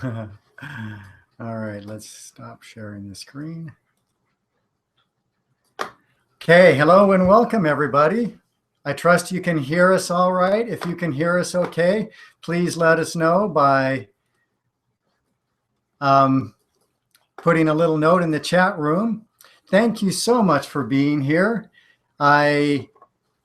All right, let's stop sharing the screen. Okay, hello and welcome everybody. I trust you can hear us all right. If you can hear us okay, please let us know by putting a little note in the chat room. Thank you so much for being here.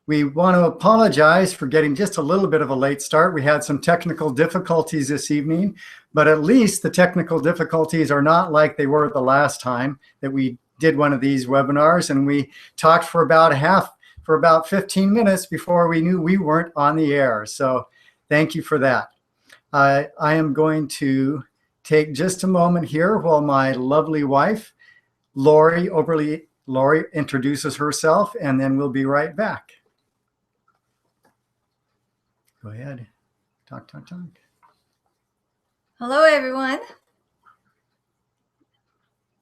We want to apologize for getting just a little bit of a late start. We had some technical difficulties this evening, but at least the technical difficulties are not like they were the last time that we did one of these webinars, and we talked for about 15 minutes before we knew we weren't on the air. So thank you for that. I am going to take just a moment here while my lovely wife, Lori introduces herself, and then we'll be right back. Go ahead. Talk. Hello, everyone.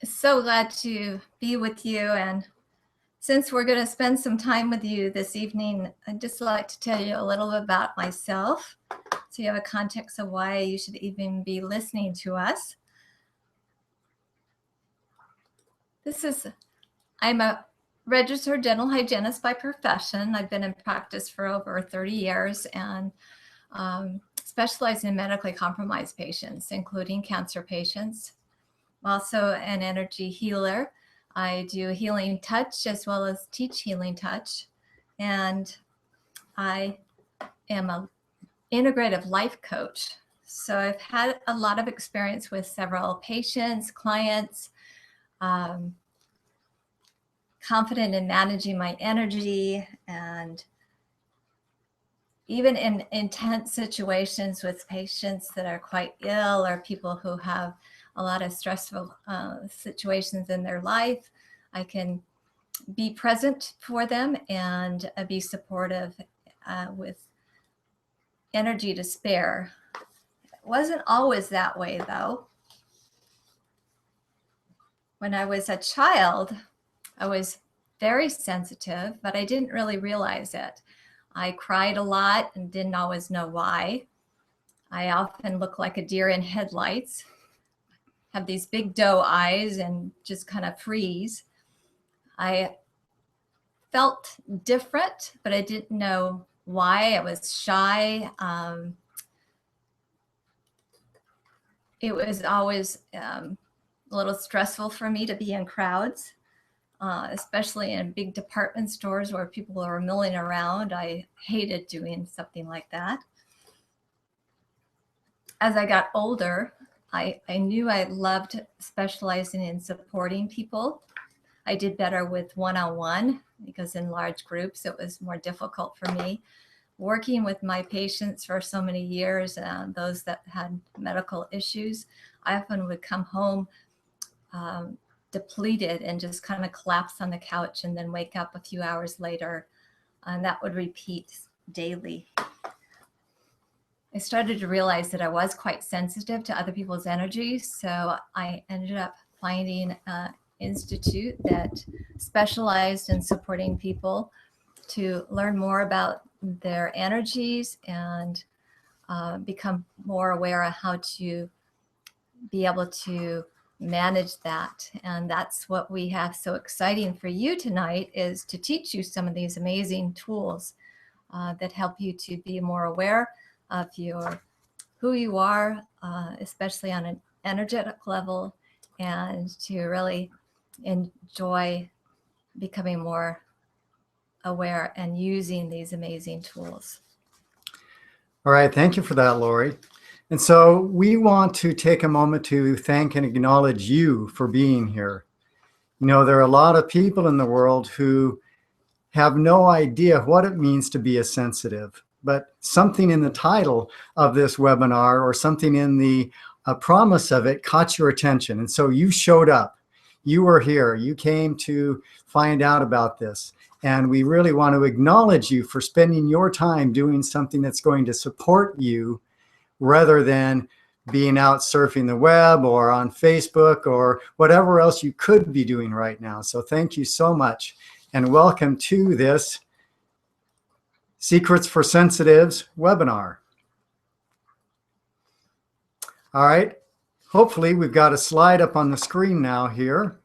So glad to be with you. And since we're going to spend some time with you this evening, I'd just like to tell you a little bit about myself so you have a context of why you should even be listening to us. I'm a registered dental hygienist by profession. I've been in practice for over 30 years and specialize in medically compromised patients, including cancer patients. I'm also an energy healer. I do healing touch as well as teach healing touch. And I am an integrative life coach. So I've had a lot of experience with several patients, clients, confident in managing my energy, and even in intense situations with patients that are quite ill or people who have a lot of stressful situations in their life, I can be present for them and be supportive with energy to spare. It wasn't always that way, though. When I was a child, I was very sensitive, but I didn't really realize it. I cried a lot and didn't always know why. I often look like a deer in headlights, have these big doe eyes and just kind of freeze. I felt different, but I didn't know why. I was shy. It was always a little stressful for me to be in crowds. Especially in big department stores where people are milling around. I hated doing something like that. As I got older, I knew I loved specializing in supporting people. I did better with one-on-one because in large groups, it was more difficult for me. Working with my patients for so many years, those that had medical issues, I often would come home depleted and just kind of collapse on the couch and then wake up a few hours later, and that would repeat daily. I started to realize that I was quite sensitive to other people's energy, so I ended up finding an institute that specialized in supporting people to learn more about their energies and become more aware of how to be able to manage that. And that's what we have so exciting for you tonight, is to teach you some of these amazing tools that help you to be more aware of who you are, especially on an energetic level, and to really enjoy becoming more aware and using these amazing tools. All right, thank you for that, Lori. And so we want to take a moment to thank and acknowledge you for being here. You know, there are a lot of people in the world who have no idea what it means to be a sensitive, but something in the title of this webinar or something in the promise of it caught your attention. And so you showed up. You were here. You came to find out about this. And we really want to acknowledge you for spending your time doing something that's going to support you, rather than being out surfing the web or on Facebook or whatever else you could be doing right now. So thank you so much, and welcome to this Secrets for Sensitives webinar. All right, hopefully we've got a slide up on the screen now here.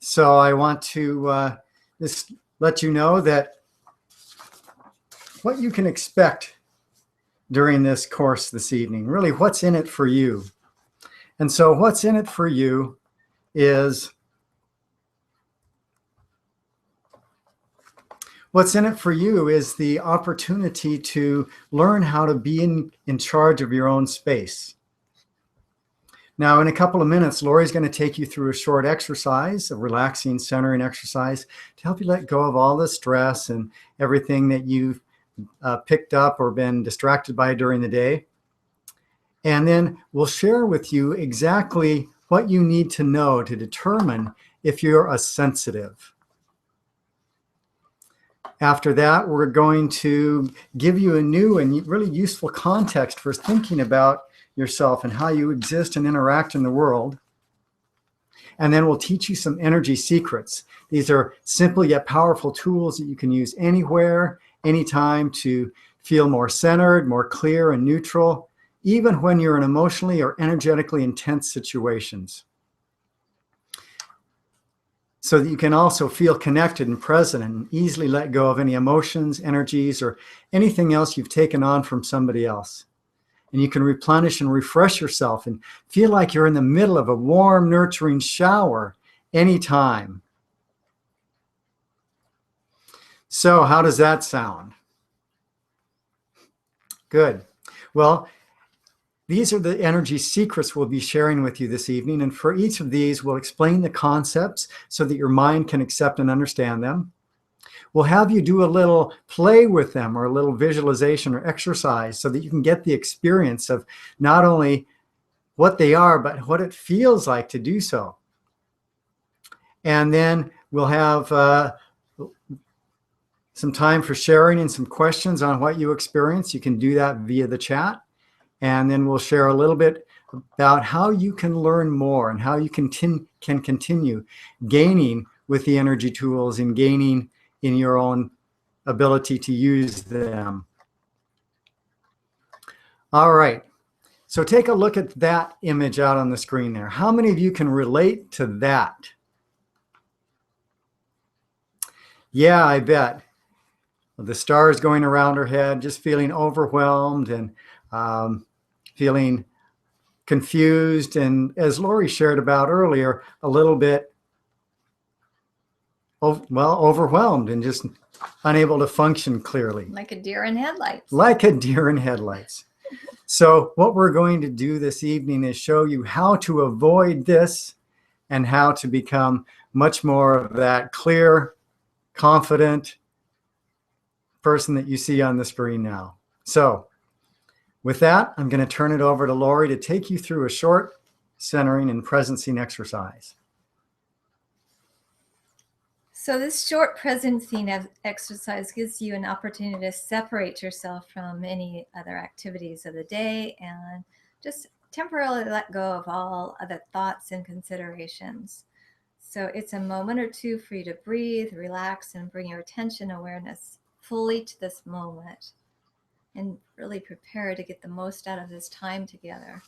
So I want to just let you know that what you can expect during this course this evening, really what's in it for you. And so what's in it for you is the opportunity to learn how to be in charge of your own space. Now, in a couple of minutes, Lori's going to take you through a short exercise, a relaxing, centering exercise to help you let go of all the stress and everything that you've picked up or been distracted by during the day. And then we'll share with you exactly what you need to know to determine if you're a sensitive. After that, we're going to give you a new and really useful context for thinking about yourself and how you exist and interact in the world. And then we'll teach you some energy secrets. These are simple yet powerful tools that you can use anywhere, anytime to feel more centered, more clear and neutral, even when you're in emotionally or energetically intense situations. So that you can also feel connected and present and easily let go of any emotions, energies, or anything else you've taken on from somebody else. And you can replenish and refresh yourself and feel like you're in the middle of a warm, nurturing shower anytime. So how does that sound? Good. Well, these are the energy secrets we'll be sharing with you this evening. And for each of these, we'll explain the concepts so that your mind can accept and understand them. We'll have you do a little play with them or a little visualization or exercise so that you can get the experience of not only what they are, but what it feels like to do so. And then we'll have some time for sharing and some questions on what you experience. You can do that via the chat. And then we'll share a little bit about how you can learn more and how you can continue gaining with the energy tools and gaining in your own ability to use them. All right. So take a look at that image out on the screen there. How many of you can relate to that? Yeah, I bet. The stars going around her head, just feeling overwhelmed and feeling confused, and as Lori shared about earlier, a little bit, overwhelmed and just unable to function clearly. Like a deer in headlights. Like a deer in headlights. So what we're going to do this evening is show you how to avoid this and how to become much more of that clear, confident person that you see on the screen now. So with that, I'm going to turn it over to Lori to take you through a short centering and presencing exercise. So this short presencing exercise gives you an opportunity to separate yourself from any other activities of the day and just temporarily let go of all other thoughts and considerations. So it's a moment or two for you to breathe, relax, and bring your attention awareness fully to this moment and really prepare to get the most out of this time together.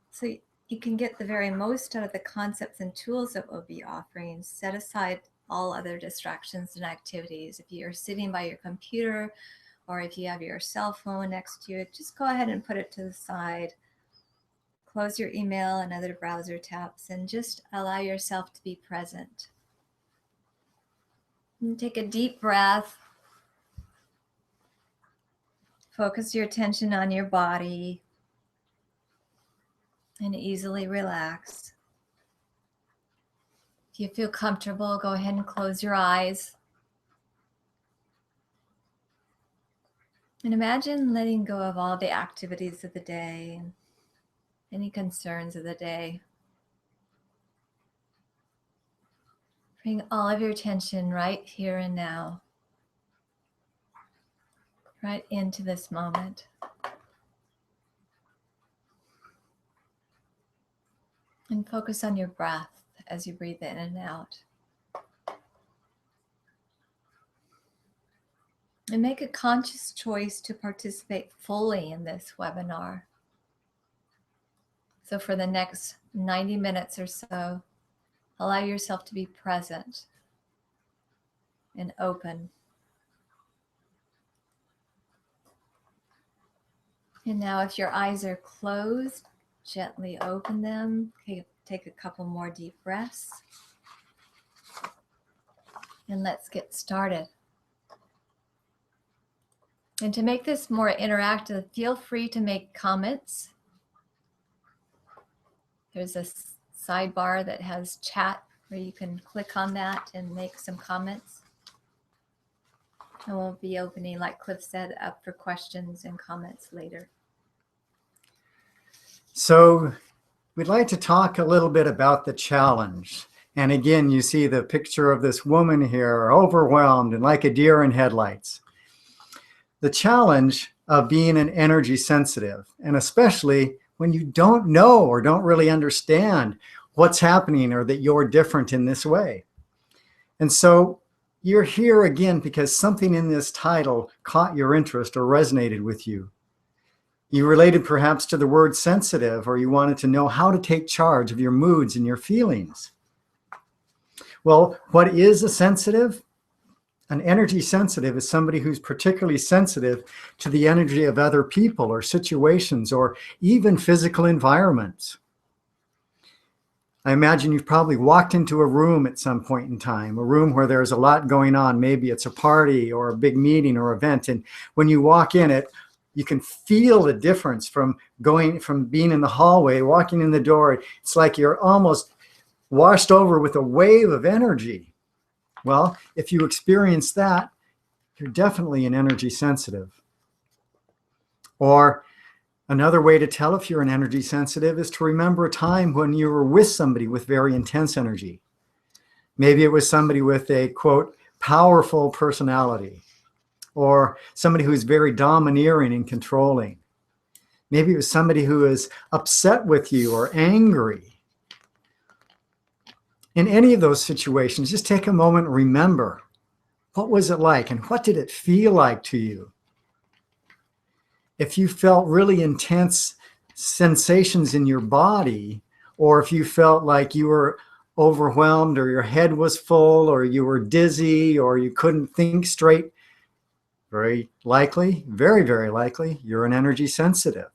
So you can get the very most out of the concepts and tools that we'll be offering. Set aside all other distractions and activities. If you're sitting by your computer or if you have your cell phone next to you, just go ahead and put it to the side. Close your email and other browser tabs and just allow yourself to be present. And take a deep breath. Focus your attention on your body and easily relax. If you feel comfortable, go ahead and close your eyes. And imagine letting go of all the activities of the day, any concerns of the day. Bring all of your attention right here and now, right into this moment. And focus on your breath as you breathe in and out. And make a conscious choice to participate fully in this webinar. So for the next 90 minutes or so, allow yourself to be present and open. And now if your eyes are closed, gently open them. Okay, take a couple more deep breaths. And let's get started. And to make this more interactive, feel free to make comments. There's a sidebar that has chat where you can click on that and make some comments. And we'll be opening, like Cliff said, up for questions and comments later. So we'd like to talk a little bit about the challenge. And again, you see the picture of this woman here, overwhelmed and like a deer in headlights. The challenge of being an energy sensitive, and especially when you don't know or don't really understand what's happening or that you're different in this way. And so you're here again because something in this title caught your interest or resonated with you. You related perhaps to the word sensitive, or you wanted to know how to take charge of your moods and your feelings. Well, what is a sensitive? An energy sensitive is somebody who's particularly sensitive to the energy of other people or situations or even physical environments. I imagine you've probably walked into a room at some point in time, a room where there's a lot going on. Maybe it's a party or a big meeting or event. And when you walk in it, you can feel the difference from being in the hallway, walking in the door. It's like you're almost washed over with a wave of energy. Well, if you experience that, you're definitely an energy sensitive. Or another way to tell if you're an energy sensitive is to remember a time when you were with somebody with very intense energy. Maybe it was somebody with a, quote, powerful personality, or somebody who's very domineering and controlling. Maybe it was somebody who is upset with you or angry. In any of those situations, just take a moment and remember, what was it like and what did it feel like to you? If you felt really intense sensations in your body, or if you felt like you were overwhelmed or your head was full or you were dizzy or you couldn't think straight, very likely, very, very likely, you're an energy sensitive.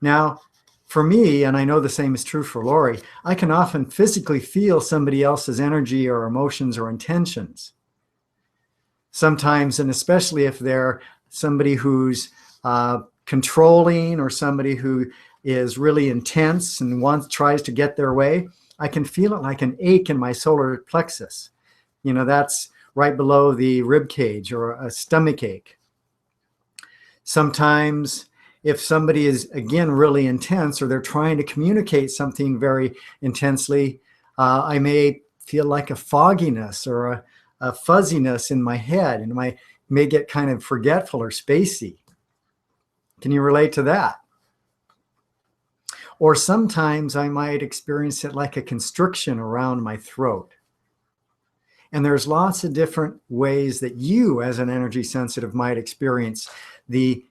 Now, for me, and I know the same is true for Lori, I can often physically feel somebody else's energy or emotions or intentions. Sometimes, and especially if they're somebody who's controlling or somebody who is really intense and tries to get their way, I can feel it like an ache in my solar plexus. You know, that's right below the rib cage, or a stomach ache. Sometimes if somebody is, again, really intense, or they're trying to communicate something very intensely, I may feel like a fogginess or a fuzziness in my head, and I may get kind of forgetful or spacey. Can you relate to that? Or sometimes I might experience it like a constriction around my throat. And there's lots of different ways that you, as an energy sensitive, might experience the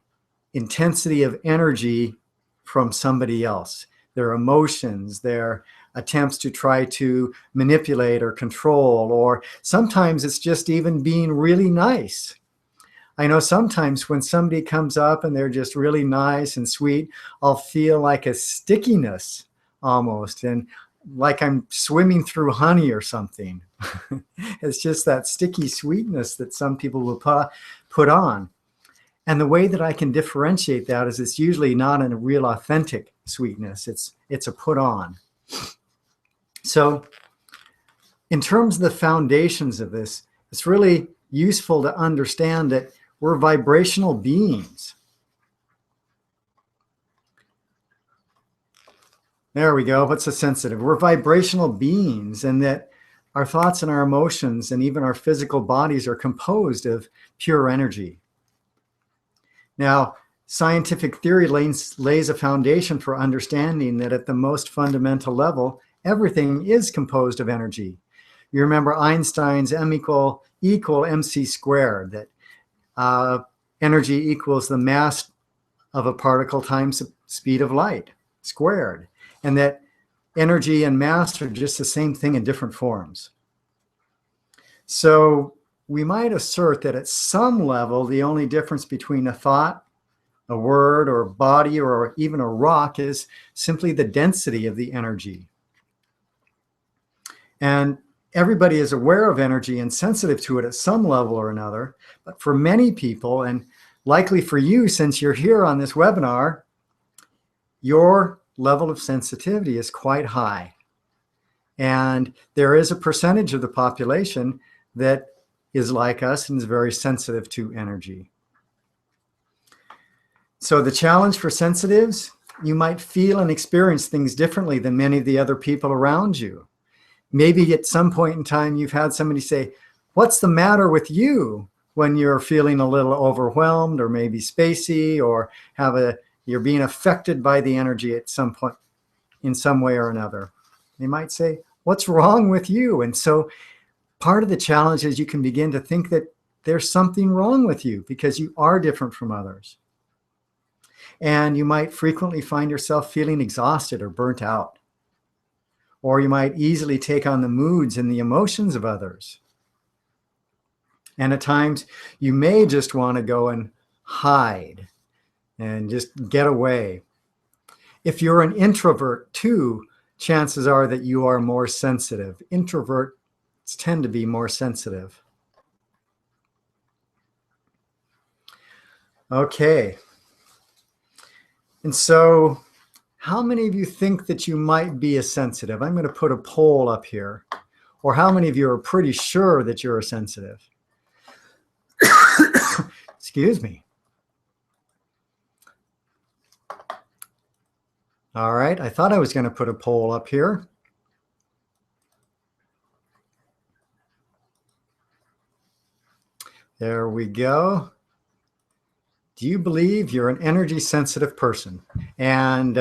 intensity of energy from somebody else, their emotions, their attempts to try to manipulate or control, or sometimes it's just even being really nice. I know sometimes when somebody comes up and they're just really nice and sweet, I'll feel like a stickiness almost, and like I'm swimming through honey or something. It's just that sticky sweetness that some people will put on. And the way that I can differentiate that is it's usually not in a real authentic sweetness. It's a put on. So in terms of the foundations of this, it's really useful to understand that we're vibrational beings. There we go. What's a sensitive? We're vibrational beings, and that our thoughts and our emotions and even our physical bodies are composed of pure energy. Now, scientific theory lays a foundation for understanding that at the most fundamental level, everything is composed of energy. You remember Einstein's M equal mc squared, that energy equals the mass of a particle times speed of light squared, and that energy and mass are just the same thing in different forms. So we might assert that at some level, the only difference between a thought, a word, or a body, or even a rock is simply the density of the energy. And everybody is aware of energy and sensitive to it at some level or another. But for many people, and likely for you, since you're here on this webinar, your level of sensitivity is quite high. And there is a percentage of the population that is like us and is very sensitive to energy. So the challenge for sensitives, you might feel and experience things differently than many of the other people around you. Maybe at some point in time, you've had somebody say, "What's the matter with you?" when you're feeling a little overwhelmed or maybe spacey, or you're being affected by the energy at some point in some way or another. They might say, "What's wrong with you?" And so part of the challenge is you can begin to think that there's something wrong with you because you are different from others. And you might frequently find yourself feeling exhausted or burnt out. Or you might easily take on the moods and the emotions of others. And at times, you may just want to go and hide and just get away. If you're an introvert too, chances are that you are more sensitive. Introverts tend to be more sensitive. Okay. And so how many of you think that you might be a sensitive? I'm going to put a poll up here. Or how many of you are pretty sure that you're a sensitive? Excuse me. All right, I thought I was going to put a poll up here. There we go. Do you believe you're an energy sensitive person? And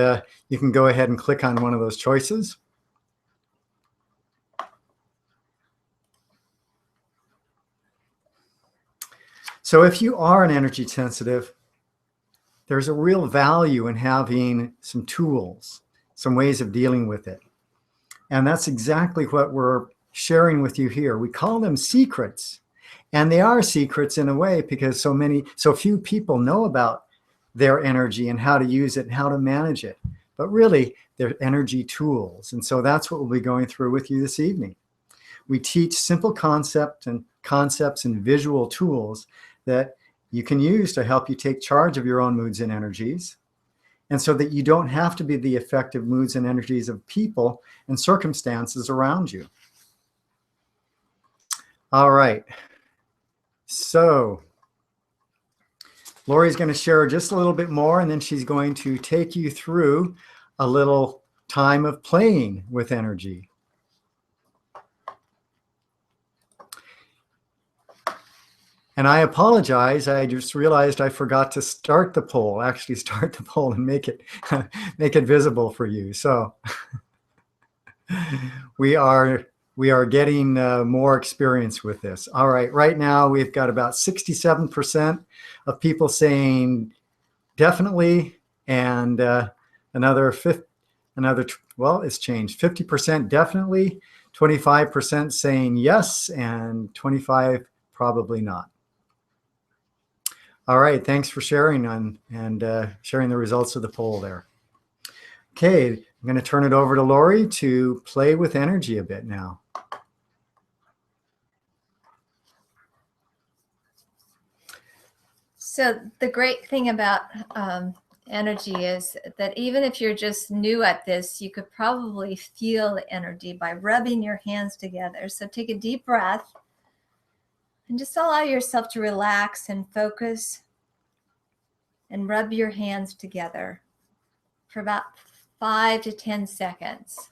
you can go ahead and click on one of those choices. So if you are an energy sensitive, there's a real value in having some tools, some ways of dealing with it. And that's exactly what we're sharing with you here. We call them secrets. And they are secrets in a way because so few people know about their energy and how to use it and how to manage it. But really, they're energy tools. And so that's what we'll be going through with you this evening. We teach simple concepts and visual tools that you can use to help you take charge of your own moods and energies. And so that you don't have to be the effective moods and energies of people and circumstances around you. All right. So Lori's going to share just a little bit more, and then she's going to take you through a little time of playing with energy. And I apologize. I just realized I forgot to start the poll, actually start the poll and make it visible for you. So we are getting more experience with this. All right, right now we've got about 67% of people saying definitely, and well, it's changed. 50% definitely, 25% saying yes, and 25 probably not. All right, thanks for sharing and sharing the results of the poll there. Okay, I'm going to turn it over to Lori to play with energy a bit now. So the great thing about energy is that even if you're just new at this, you could probably feel the energy by rubbing your hands together. So take a deep breath and just allow yourself to relax and focus and rub your hands together for about 5 to 10 seconds.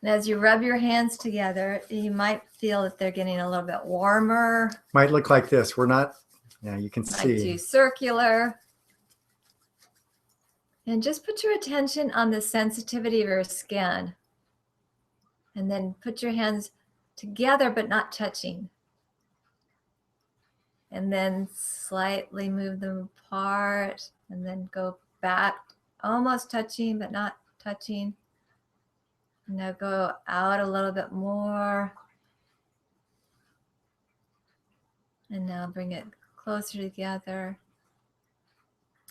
And as you rub your hands together, you might feel that they're getting a little bit warmer. Might look like this. We're not, yeah, you can see. Might do circular. And just put your attention on the sensitivity of your skin. And then put your hands together but not touching. And then slightly move them apart and then go back, almost touching, but not touching. And now go out a little bit more. And now bring it closer together.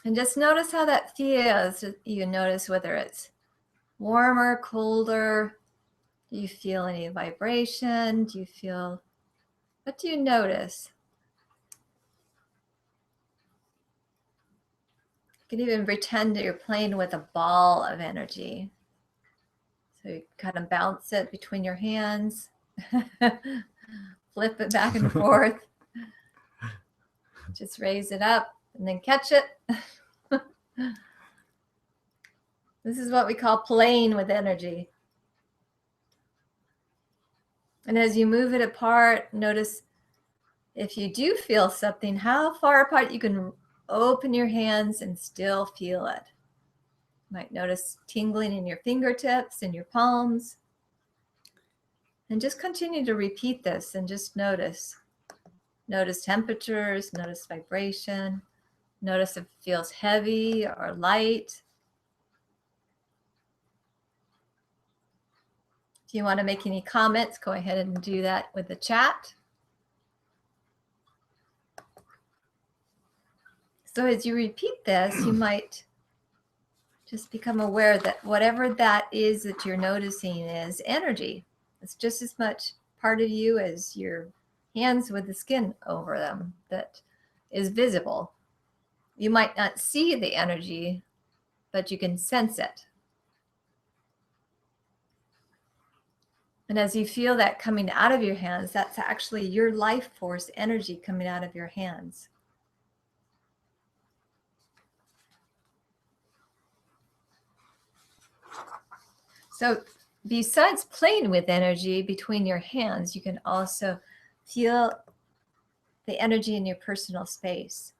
And just notice how that feels. You notice whether it's warmer, colder. Do you feel any vibration? Do you feel, what do you notice? You can even pretend that you're playing with a ball of energy. So you kind of bounce it between your hands, flip it back and forth. Just raise it up and then catch it. This is what we call playing with energy. And as you move it apart, notice if you do feel something, how far apart you can open your hands and still feel it. You might notice tingling in your fingertips and your palms. And just continue to repeat this and just notice. Notice temperatures, notice vibration, notice if it feels heavy or light. If you want to make any comments, go ahead and do that with the chat. So as you repeat this, you might just become aware that whatever that is that you're noticing is energy. It's just as much part of you as your hands with the skin over them that is visible. You might not see the energy, but you can sense it. And as you feel that coming out of your hands, that's actually your life force energy coming out of your hands. So besides playing with energy between your hands, you can also feel the energy in your personal space.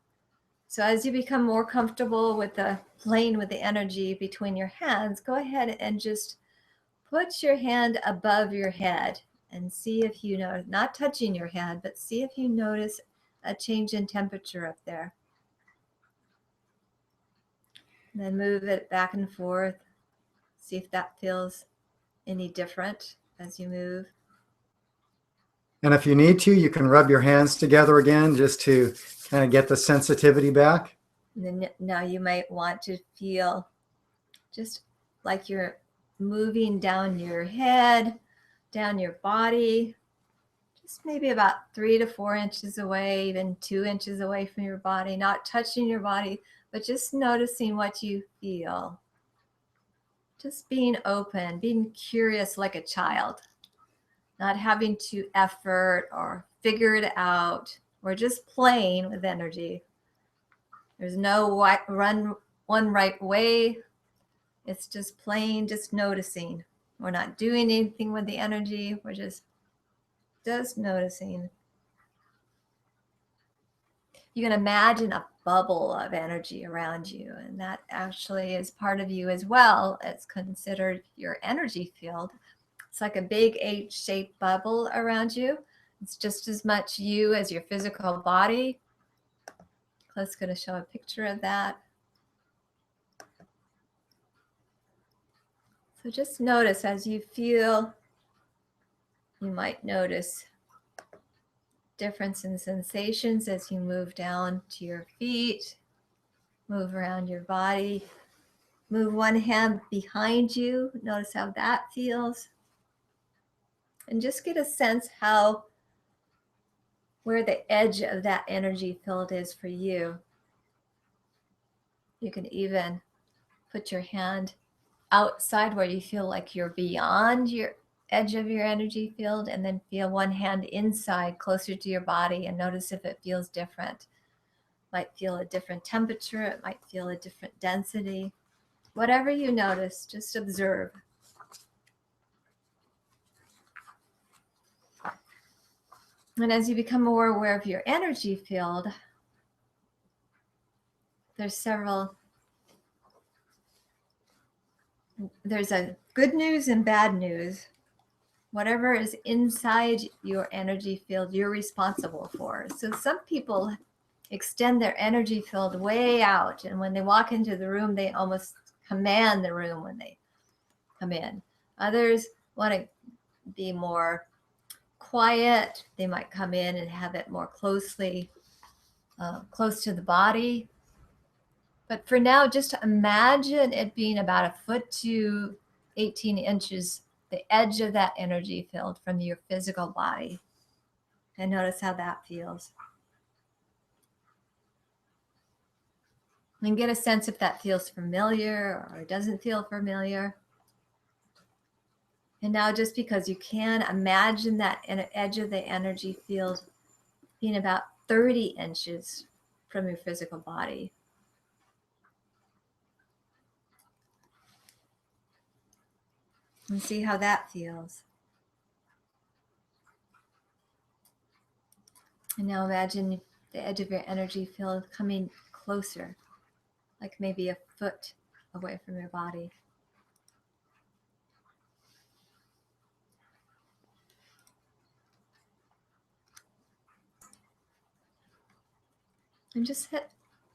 So as you become more comfortable with the playing with the energy between your hands, go ahead and just put your hand above your head and see if you know, not touching your head, but see if you notice a change in temperature up there. And then move it back and forth. See if that feels any different as you move. And if you need to, you can rub your hands together again just to kind of get the sensitivity back. And then now you might want to feel just like you're moving down your head, down your body, just maybe about 3 to 4 inches away, even 2 inches away from your body, not touching your body, but just noticing what you feel. Just being open, being curious like a child, not having to effort or figure it out. We're just playing with energy. There's no one right way. It's just playing, just noticing. We're not doing anything with the energy. We're just noticing. You can imagine a bubble of energy around you, and that actually is part of you as well. It's considered your energy field. It's like a big H-shaped bubble around you. It's just as much you as your physical body. Claire's going to show a picture of that. So just notice as you feel, you might notice difference in sensations as you move down to your feet, move around your body, move one hand behind you. Notice how that feels. And just get a sense where the edge of that energy field is for you. You can even put your hand outside where you feel like you're beyond your edge of your energy field, and then feel one hand inside closer to your body and notice if it feels different. Might feel a different temperature, it might feel a different density. Whatever you notice, just observe. And as you become more aware of your energy field, there's a good news and bad news. Whatever is inside your energy field, you're responsible for. So some people extend their energy field way out. And when they walk into the room, they almost command the room when they come in. Others want to be more quiet. They might come in and have it more close to the body. But for now, just imagine it being about 1 foot to 18 inches, the edge of that energy field from your physical body. And notice how that feels. And get a sense if that feels familiar or doesn't feel familiar. And now, just because you can, imagine that edge of the energy field being about 30 inches from your physical body. And see how that feels. And now imagine the edge of your energy field coming closer, like maybe 1 foot away from your body. And just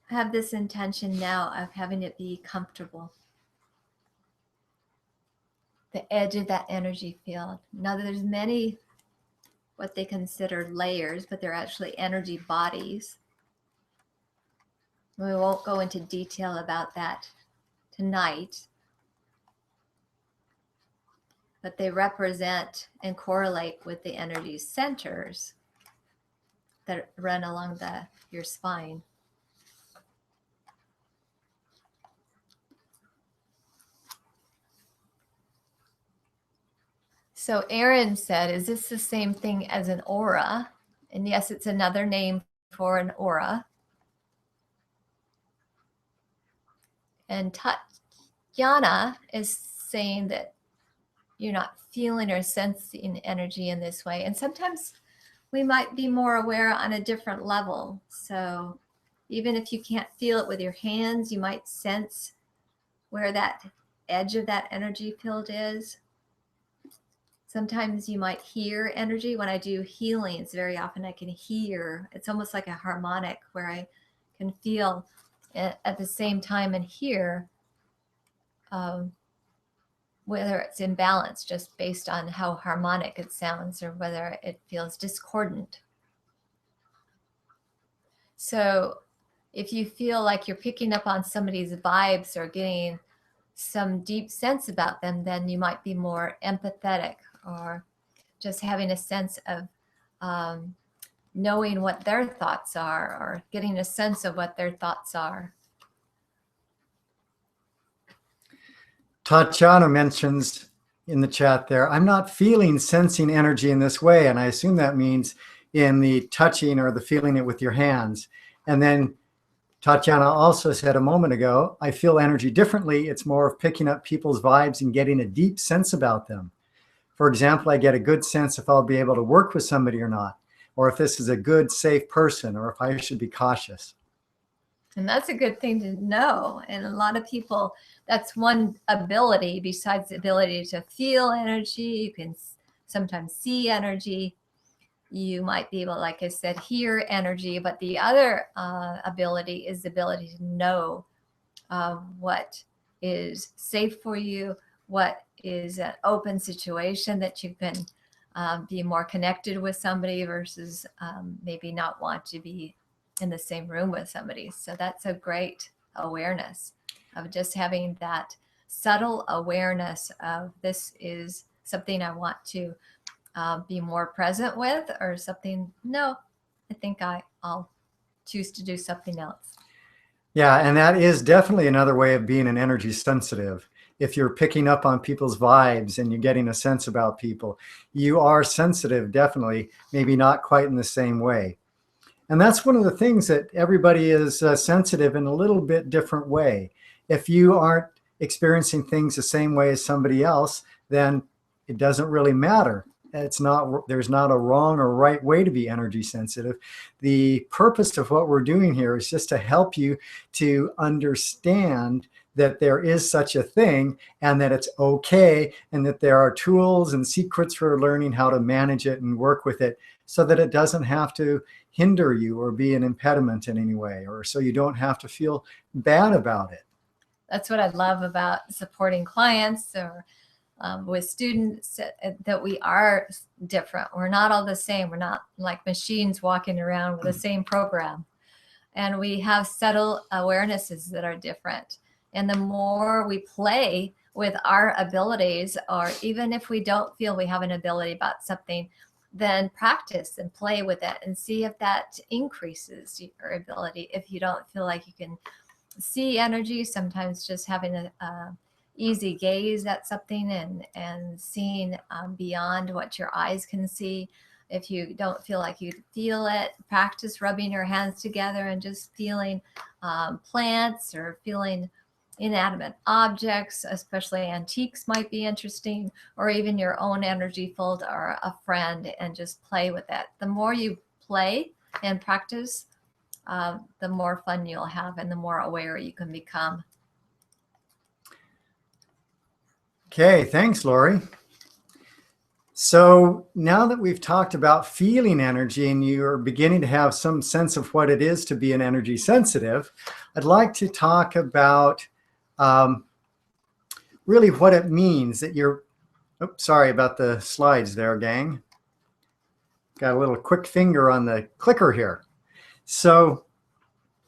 have this intention now of having it be comfortable. The edge of that energy field. Now there's many what they consider layers, but they're actually energy bodies. We won't go into detail about that tonight, but they represent and correlate with the energy centers that run along your spine. So Aaron said, is this the same thing as an aura? And yes, it's another name for an aura. And Tatiana is saying that you're not feeling or sensing energy in this way. And sometimes we might be more aware on a different level. So even if you can't feel it with your hands, you might sense where that edge of that energy field is. Sometimes you might hear energy. When I do healings, very often I can hear. It's almost like a harmonic where I can feel at the same time and hear whether it's imbalanced just based on how harmonic it sounds or whether it feels discordant. So if you feel like you're picking up on somebody's vibes or getting some deep sense about them, then you might be more empathetic or just having a sense of knowing what their thoughts are or getting a sense of what their thoughts are. Tatiana mentions in the chat there, I'm not feeling sensing energy in this way. And I assume that means in the touching or the feeling it with your hands. And then Tatiana also said a moment ago, I feel energy differently. It's more of picking up people's vibes and getting a deep sense about them. For example, I get a good sense if I'll be able to work with somebody or not, or if this is a good, safe person, or if I should be cautious. And that's a good thing to know. And a lot of people, that's one ability besides the ability to feel energy. You can sometimes see energy. You might be able, like I said, hear energy. But the other ability is the ability to know what is safe for you, what is an open situation that you can be more connected with somebody versus maybe not want to be in the same room with somebody. So that's a great awareness of just having that subtle awareness of this is something I want to be more present with, or something, no, I think I'll choose to do something else. Yeah, and that is definitely another way of being an energy sensitive. If you're picking up on people's vibes and you're getting a sense about people, you are sensitive, definitely, maybe not quite in the same way. And that's one of the things that everybody is sensitive in a little bit different way. If you aren't experiencing things the same way as somebody else, then it doesn't really matter. There's not a wrong or right way to be energy sensitive. The purpose of what we're doing here is just to help you to understand that there is such a thing and that it's okay, and that there are tools and secrets for learning how to manage it and work with it so that it doesn't have to hinder you or be an impediment in any way, or so you don't have to feel bad about it. That's what I love about supporting clients or with students, that we are different. We're not all the same. We're not like machines walking around with the same program. And we have subtle awarenesses that are different. And the more we play with our abilities, or even if we don't feel we have an ability about something, then practice and play with it and see if that increases your ability. If you don't feel like you can see energy, sometimes just having a easy gaze at something and seeing beyond what your eyes can see. If you don't feel like you feel it, practice rubbing your hands together and just feeling plants or feeling inanimate objects, especially antiques might be interesting, or even your own energy field or a friend, and just play with it. The more you play and practice, the more fun you'll have and the more aware you can become. Okay, thanks, Lori. So now that we've talked about feeling energy and you're beginning to have some sense of what it is to be an energy sensitive, I'd like to talk about really what it means that you're, oops, sorry about the slides there, gang. Got a little quick finger on the clicker here. So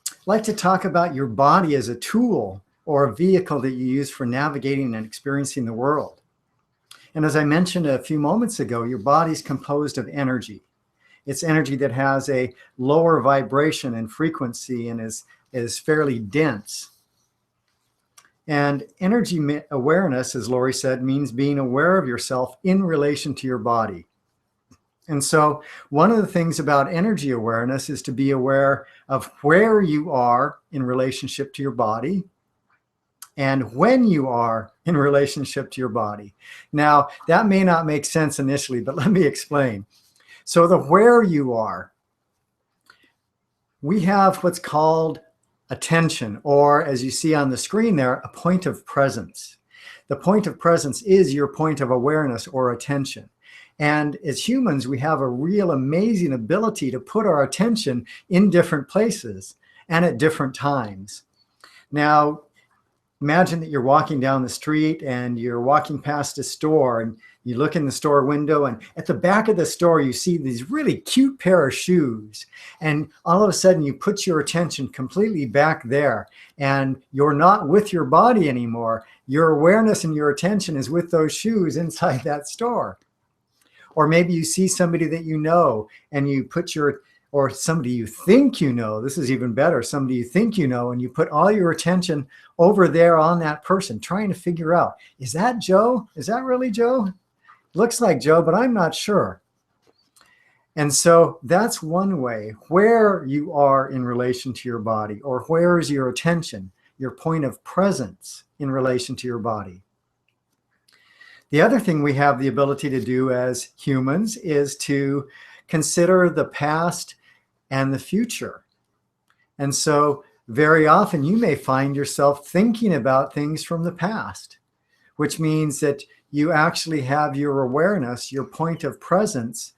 I'd like to talk about your body as a tool or a vehicle that you use for navigating and experiencing the world. And as I mentioned a few moments ago, your body's composed of energy. It's energy that has a lower vibration and frequency and is fairly dense. And energy awareness, as Lori said, means being aware of yourself in relation to your body. And so one of the things about energy awareness is to be aware of where you are in relationship to your body and when you are in relationship to your body. Now, that may not make sense initially, but let me explain. So the where you are, we have what's called attention, or as you see on the screen there, a point of presence. The point of presence is your point of awareness or attention. And as humans, we have a real amazing ability to put our attention in different places and at different times. Now, imagine that you're walking down the street and you're walking past a store and you look in the store window, and at the back of the store, you see these really cute pair of shoes. And all of a sudden you put your attention completely back there and you're not with your body anymore. Your awareness and your attention is with those shoes inside that store. Or maybe you see somebody that you know and you put or somebody you think you know, this is even better, somebody you think you know, and you put all your attention over there on that person, trying to figure out, is that Joe? Is that really Joe? Looks like Joe, but I'm not sure. And so that's one way, where you are in relation to your body, or where is your attention, your point of presence in relation to your body. The other thing we have the ability to do as humans is to consider the past and the future. And so very often you may find yourself thinking about things from the past, which means that you actually have your awareness, your point of presence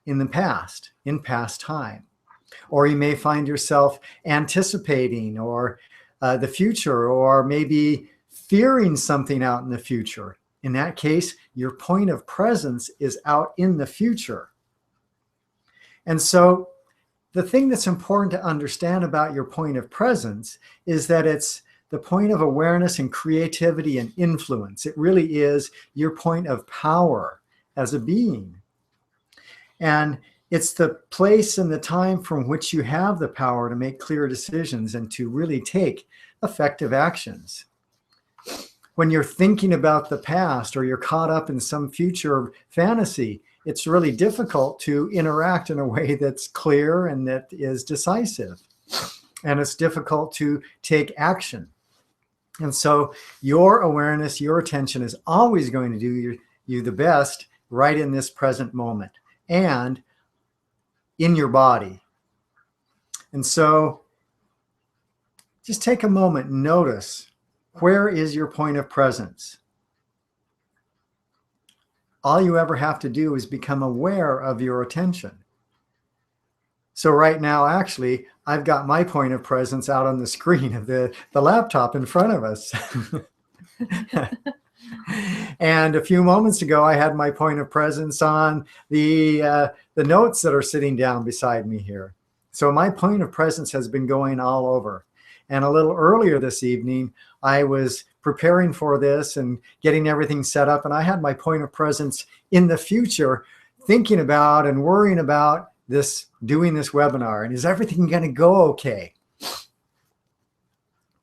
in the past, in past time. Or you may find yourself anticipating or the future, or maybe fearing something out in the future. In that case, your point of presence is out in the future. And so the thing that's important to understand about your point of presence is that it's the point of awareness and creativity and influence. It really is your point of power as a being. And it's the place and the time from which you have the power to make clear decisions and to really take effective actions. When you're thinking about the past or you're caught up in some future fantasy, it's really difficult to interact in a way that's clear and that is decisive. And it's difficult to take action. And so your awareness, your attention is always going to do you the best right in this present moment and in your body. And so just take a moment and notice Where is your point of presence? All you ever have to do is become aware of your attention. So right now, actually, I've got my point of presence out on the screen of the laptop in front of us. And a few moments ago, I had my point of presence on the notes that are sitting down beside me here. So my point of presence has been going all over. And a little earlier this evening, I was preparing for this and getting everything set up. And I had my point of presence in the future, thinking about and worrying about doing this webinar. And is everything going to go okay?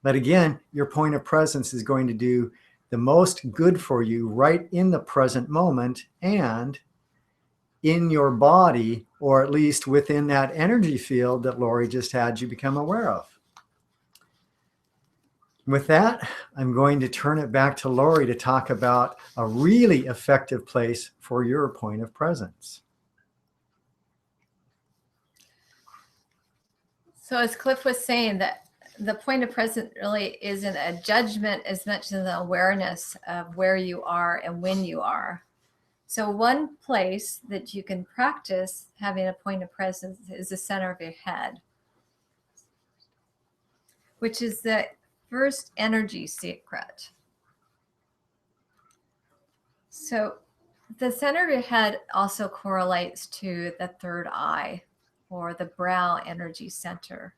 But again, your point of presence is going to do the most good for you right in the present moment and in your body, or at least within that energy field that Lori just had you become aware of. With that, I'm going to turn it back to Lori to talk about a really effective place for your point of presence. So as Cliff was saying, that the point of presence really isn't a judgment as much as an awareness of where you are and when you are. So one place that you can practice having a point of presence is the center of your head, which is the first energy secret. So the center of your head also correlates to the third eye, or the brow energy center,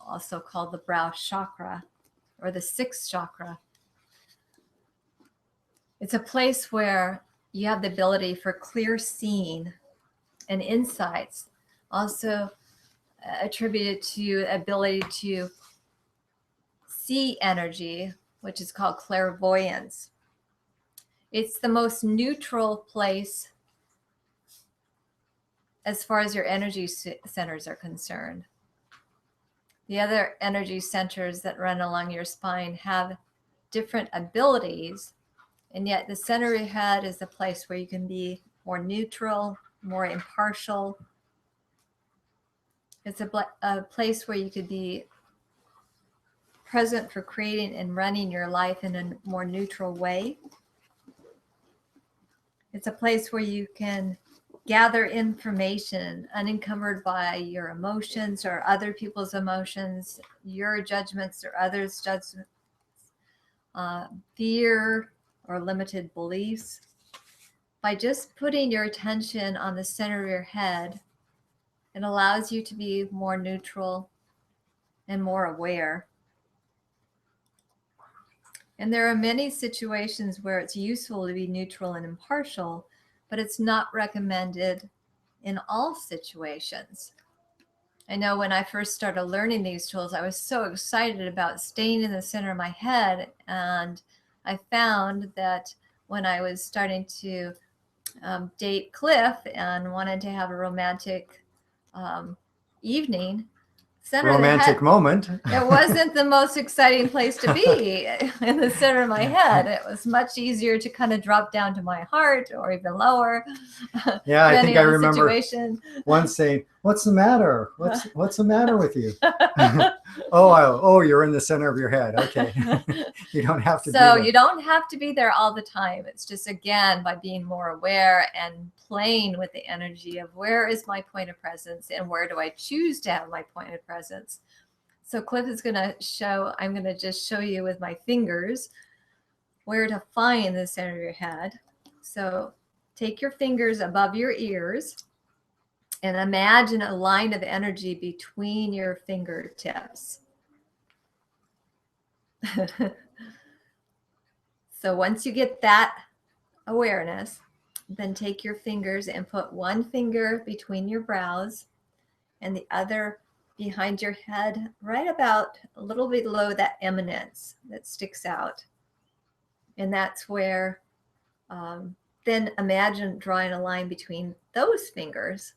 also called the brow chakra or the sixth chakra. It's a place where you have the ability for clear seeing and insights, also attributed to ability to see energy, which is called clairvoyance. It's the most neutral place as far as your energy centers are concerned. The other energy centers that run along your spine have different abilities, and yet the center of your head is the place where you can be more neutral, more impartial. It's a place where you could be present for creating and running your life in a more neutral way. It's a place where you can gather information unencumbered by your emotions or other people's emotions, your judgments or others' judgments, fear or limited beliefs. By just putting your attention on the center of your head, it allows you to be more neutral and more aware. And there are many situations where it's useful to be neutral and impartial, but it's not recommended in all situations. I know when I first started learning these tools, I was so excited about staying in the center of my head. And I found that when I was starting to date Cliff and wanted to have a romantic evening, Romantic moment. It wasn't the most exciting place to be in the center of my head. It was much easier to kind of drop down to my heart or even lower. Yeah, I think I remember situation. Once saying, "What's the matter? What's the matter with you?" Oh, you're in the center of your head. Okay, you don't have to. So you don't have to be there all the time. It's just, again, by being more aware and playing with the energy of where is my point of presence and where do I choose to have my point of presence. So Cliff is going to show, I'm going to just show you with my fingers where to find the center of your head. So take your fingers above your ears and imagine a line of energy between your fingertips. So once you get that awareness, then take your fingers and put one finger between your brows and the other behind your head, right about a little bit below that eminence that sticks out. And that's where, then imagine drawing a line between those fingers.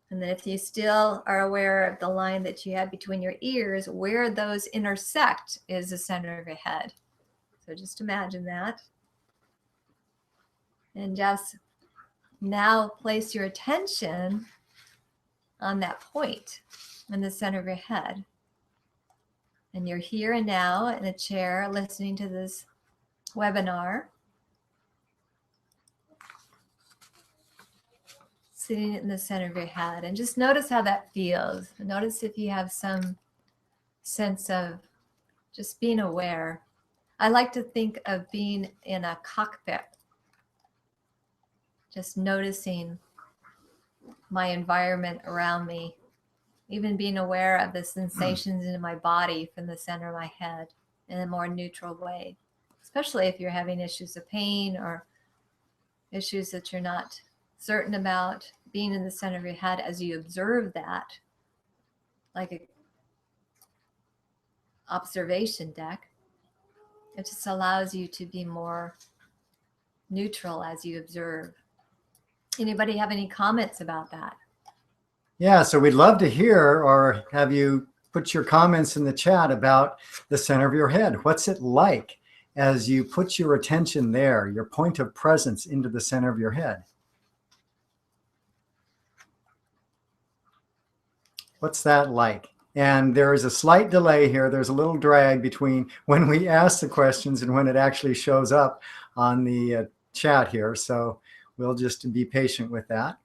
And then if you still are aware of the line that you have between your ears, where those intersect is the center of your head. So just imagine that. And just now place your attention on that point in the center of your head. And you're here and now in a chair listening to this webinar, sitting in the center of your head. And just notice how that feels. Notice if you have some sense of just being aware. I like to think of being in a cockpit, just noticing my environment around me, even being aware of the sensations in my body from the center of my head in a more neutral way, especially if you're having issues of pain or issues that you're not certain about. Being in the center of your head as you observe that, like an observation deck, it just allows you to be more neutral as you observe. Anybody have any comments about that? Yeah, so we'd love to hear or have you put your comments in the chat about the center of your head. What's it like as you put your attention there, your point of presence into the center of your head? What's that like? And there is a slight delay here. There's a little drag between when we ask the questions and when it actually shows up on the chat here. So we'll just be patient with that.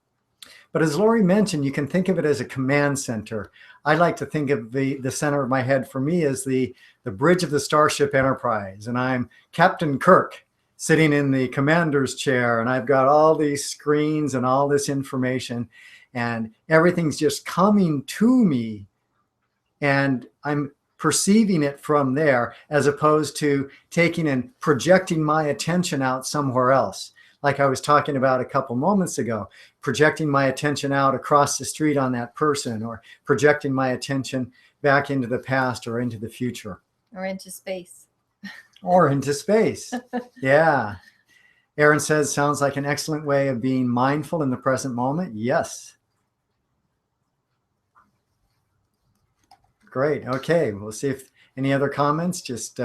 But as Lori mentioned, you can think of it as a command center. I like to think of the center of my head for me as the bridge of the Starship Enterprise. And I'm Captain Kirk sitting in the commander's chair. And I've got all these screens and all this information. And everything's just coming to me. And I'm perceiving it from there, as opposed to taking and projecting my attention out somewhere else. Like I was talking about a couple moments ago, projecting my attention out across the street on that person, or projecting my attention back into the past or into the future. Or into space. Or into space. Yeah. Aaron says, sounds like an excellent way of being mindful in the present moment. Yes. Great. Okay. We'll see if any other comments, just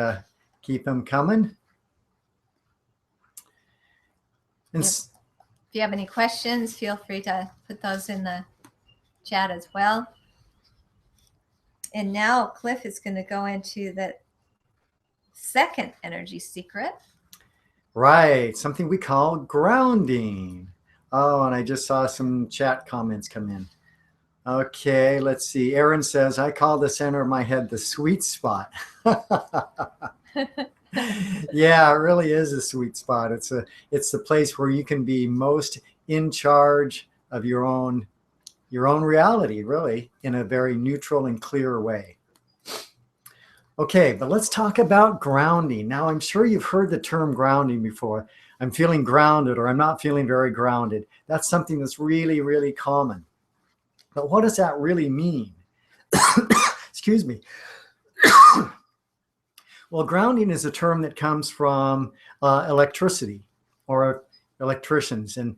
keep them coming. And If you have any questions, feel free to put those in the chat as well. And now Cliff is going to go into the second energy secret. Right. Something we call grounding. Oh, and I just saw some chat comments come in. Okay, let's see. Aaron says, I call the center of my head the sweet spot. Yeah, it really is a sweet spot. It's the place where you can be most in charge of your own reality, really, in a very neutral and clear way. Okay, but let's talk about grounding. Now, I'm sure you've heard the term grounding before. I'm feeling grounded, or I'm not feeling very grounded. That's something that's really, really common. But what does that really mean? Excuse me. Well, grounding is a term that comes from electricity or electricians. And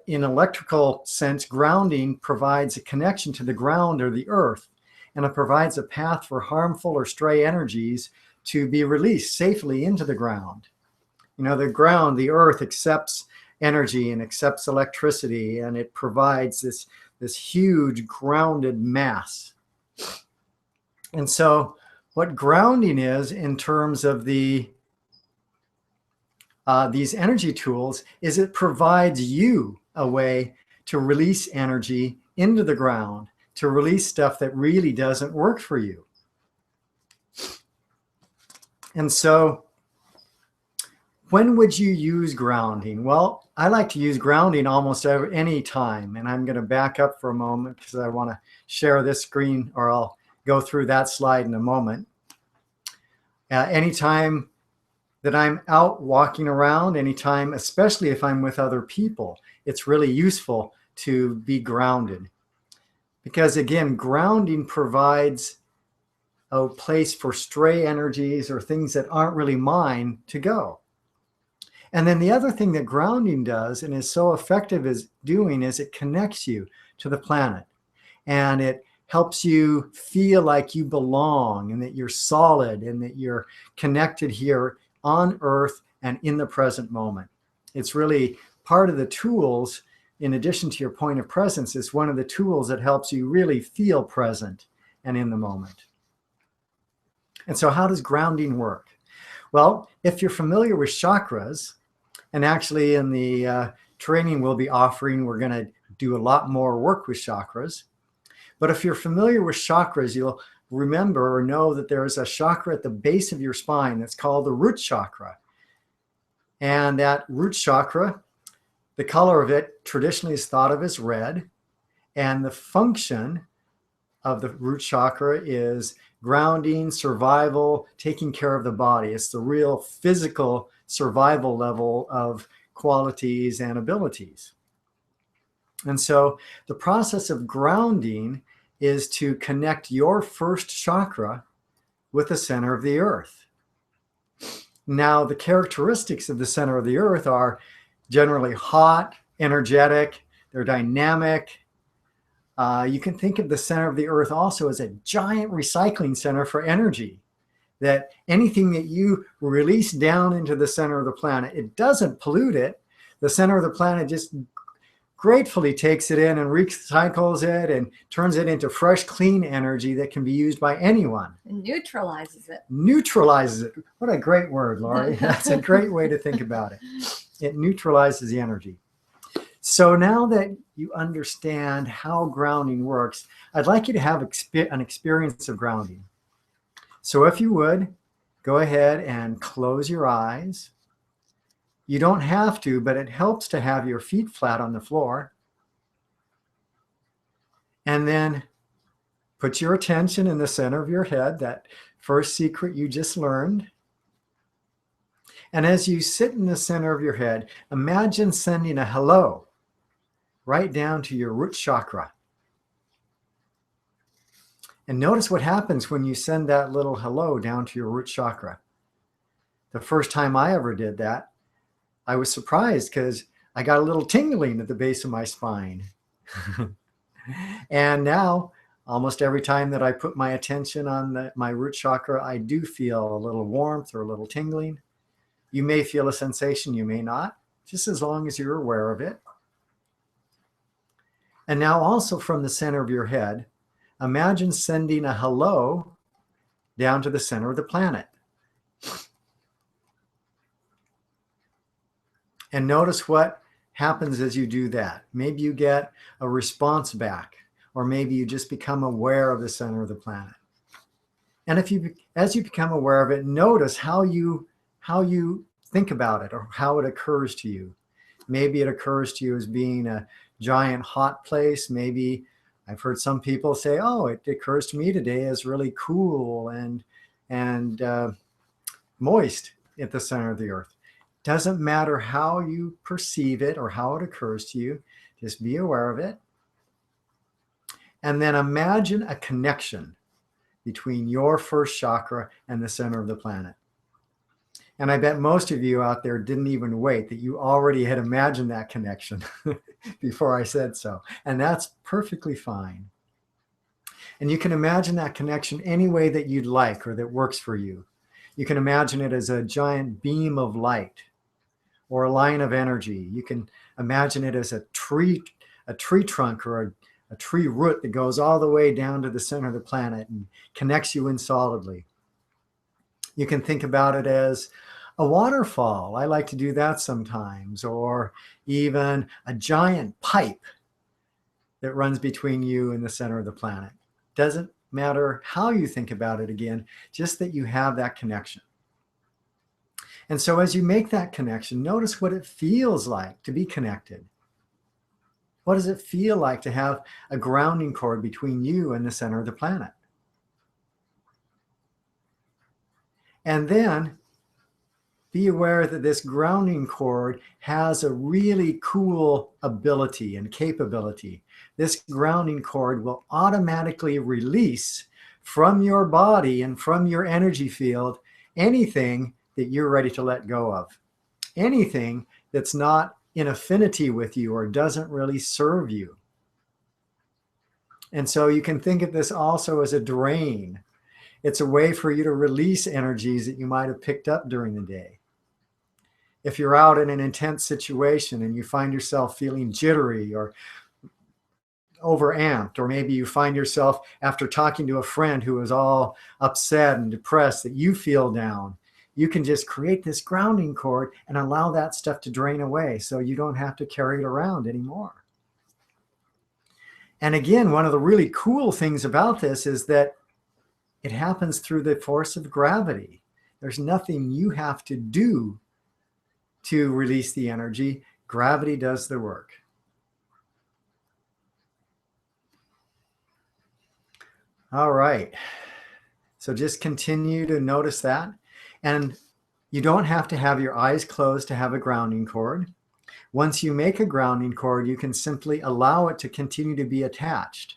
in electrical sense, grounding provides a connection to the ground or the earth, and it provides a path for harmful or stray energies to be released safely into the ground. You know, the ground, the earth, accepts energy and accepts electricity, and it provides this huge grounded mass. And so what grounding is in terms of these energy tools is it provides you a way to release energy into the ground, to release stuff that really doesn't work for you. And so when would you use grounding? Well, I like to use grounding almost any time. And I'm going to back up for a moment because I want to share this screen, or I'll go through that slide in a moment. Anytime that I'm out walking around, anytime, especially if I'm with other people, it's really useful to be grounded. Because again, grounding provides a place for stray energies or things that aren't really mine to go. And then the other thing that grounding does, and is so effective as doing, is it connects you to the planet. And it helps you feel like you belong, and that you're solid, and that you're connected here on Earth and in the present moment. It's really part of the tools, in addition to your point of presence, is one of the tools that helps you really feel present and in the moment. And so how does grounding work? Well, if you're familiar with chakras, and actually in the training we'll be offering, we're going to do a lot more work with chakras. But if you're familiar with chakras, you'll remember or know that there is a chakra at the base of your spine that's called the root chakra. And that root chakra, the color of it traditionally is thought of as red. And the function of the root chakra is grounding, survival, taking care of the body. It's the real physical survival level of qualities and abilities. And so the process of grounding is to connect your first chakra with the center of the earth. Now, the characteristics of the center of the earth are generally hot, energetic, they're dynamic. You can think of the center of the earth also as a giant recycling center for energy, that anything that you release down into the center of the planet, it doesn't pollute it. The center of the planet just gratefully takes it in and recycles it and turns it into fresh, clean energy that can be used by anyone. And neutralizes it. Neutralizes it. What a great word, Laurie. That's a great way to think about it. It neutralizes the energy. So now that you understand how grounding works, I'd like you to have an experience of grounding. So if you would, go ahead and close your eyes. You don't have to, but it helps to have your feet flat on the floor. And then put your attention in the center of your head, that first secret you just learned. And as you sit in the center of your head, imagine sending a hello right down to your root chakra. And notice what happens when you send that little hello down to your root chakra. The first time I ever did that, I was surprised because I got a little tingling at the base of my spine. And now, almost every time that I put my attention on my root chakra, I do feel a little warmth or a little tingling. You may feel a sensation, you may not, just as long as you're aware of it. And now also from the center of your head, imagine sending a hello down to the center of the planet. And notice what happens as you do that. Maybe you get a response back, or maybe you just become aware of the center of the planet. And as you become aware of it, notice how you think about it or how it occurs to you. Maybe it occurs to you as being a giant hot place. Maybe I've heard some people say, oh, it occurs to me today as really cool and moist at the center of the earth. Doesn't matter how you perceive it or how it occurs to you, just be aware of it. And then imagine a connection between your first chakra and the center of the planet. And I bet most of you out there didn't even wait, that you already had imagined that connection before I said so. And that's perfectly fine. And you can imagine that connection any way that you'd like or that works for you. You can imagine it as a giant beam of light or a line of energy. You can imagine it as a tree trunk or a tree root that goes all the way down to the center of the planet and connects you in solidly. You can think about it as a waterfall. I like to do that sometimes, or even a giant pipe that runs between you and the center of the planet. Doesn't matter how you think about it again, just that you have that connection. And so as you make that connection, notice what it feels like to be connected. What does it feel like to have a grounding cord between you and the center of the planet? And then be aware that this grounding cord has a really cool ability and capability. This grounding cord will automatically release from your body and from your energy field anything that you're ready to let go of. Anything that's not in affinity with you or doesn't really serve you. And so you can think of this also as a drain. It's a way for you to release energies that you might have picked up during the day. If you're out in an intense situation and you find yourself feeling jittery or overamped, or maybe you find yourself after talking to a friend who is all upset and depressed that you feel down. You can just create this grounding cord and allow that stuff to drain away so you don't have to carry it around anymore. And again, one of the really cool things about this is that it happens through the force of gravity. There's nothing you have to do to release the energy. Gravity does the work. All right. So just continue to notice that. And you don't have to have your eyes closed to have a grounding cord. Once you make a grounding cord, you can simply allow it to continue to be attached.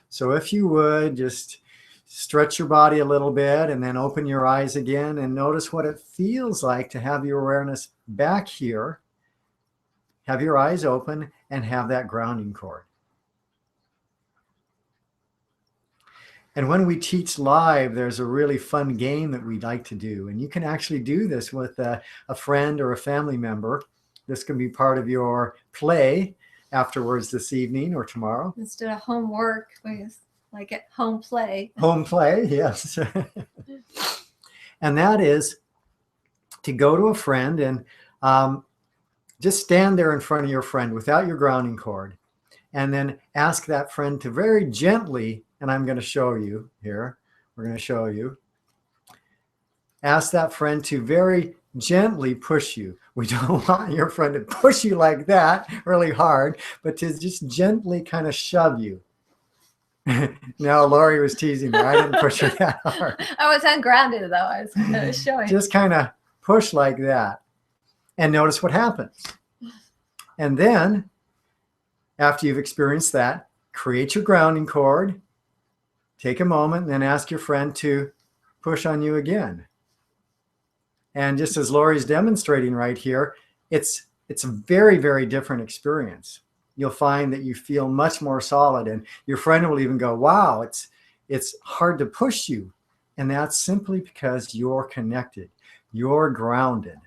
So if you would, just stretch your body a little bit and then open your eyes again and notice what it feels like to have your awareness back here. Have your eyes open and have that grounding cord. And when we teach live, there's a really fun game that we like to do. And you can actually do this with a friend or a family member. This can be part of your play afterwards this evening or tomorrow. Instead of homework, we like it home play. Home play, yes. And that is to go to a friend and just stand there in front of your friend without your grounding cord. And then ask that friend to very gently, and I'm going to show you here, we're going to show you. Ask that friend to very gently push you. We don't want your friend to push you like that really hard, but to just gently kind of shove you. No, Lori was teasing me. I didn't push her that hard. I was ungrounded though. I was showing. Just kind of push like that and notice what happens. And then after you've experienced that, create your grounding cord, take a moment, and then ask your friend to push on you again. And just as Lori's demonstrating right here, it's a very, very different experience. You'll find that you feel much more solid, and your friend will even go, wow, it's hard to push you. And that's simply because you're connected, you're grounded.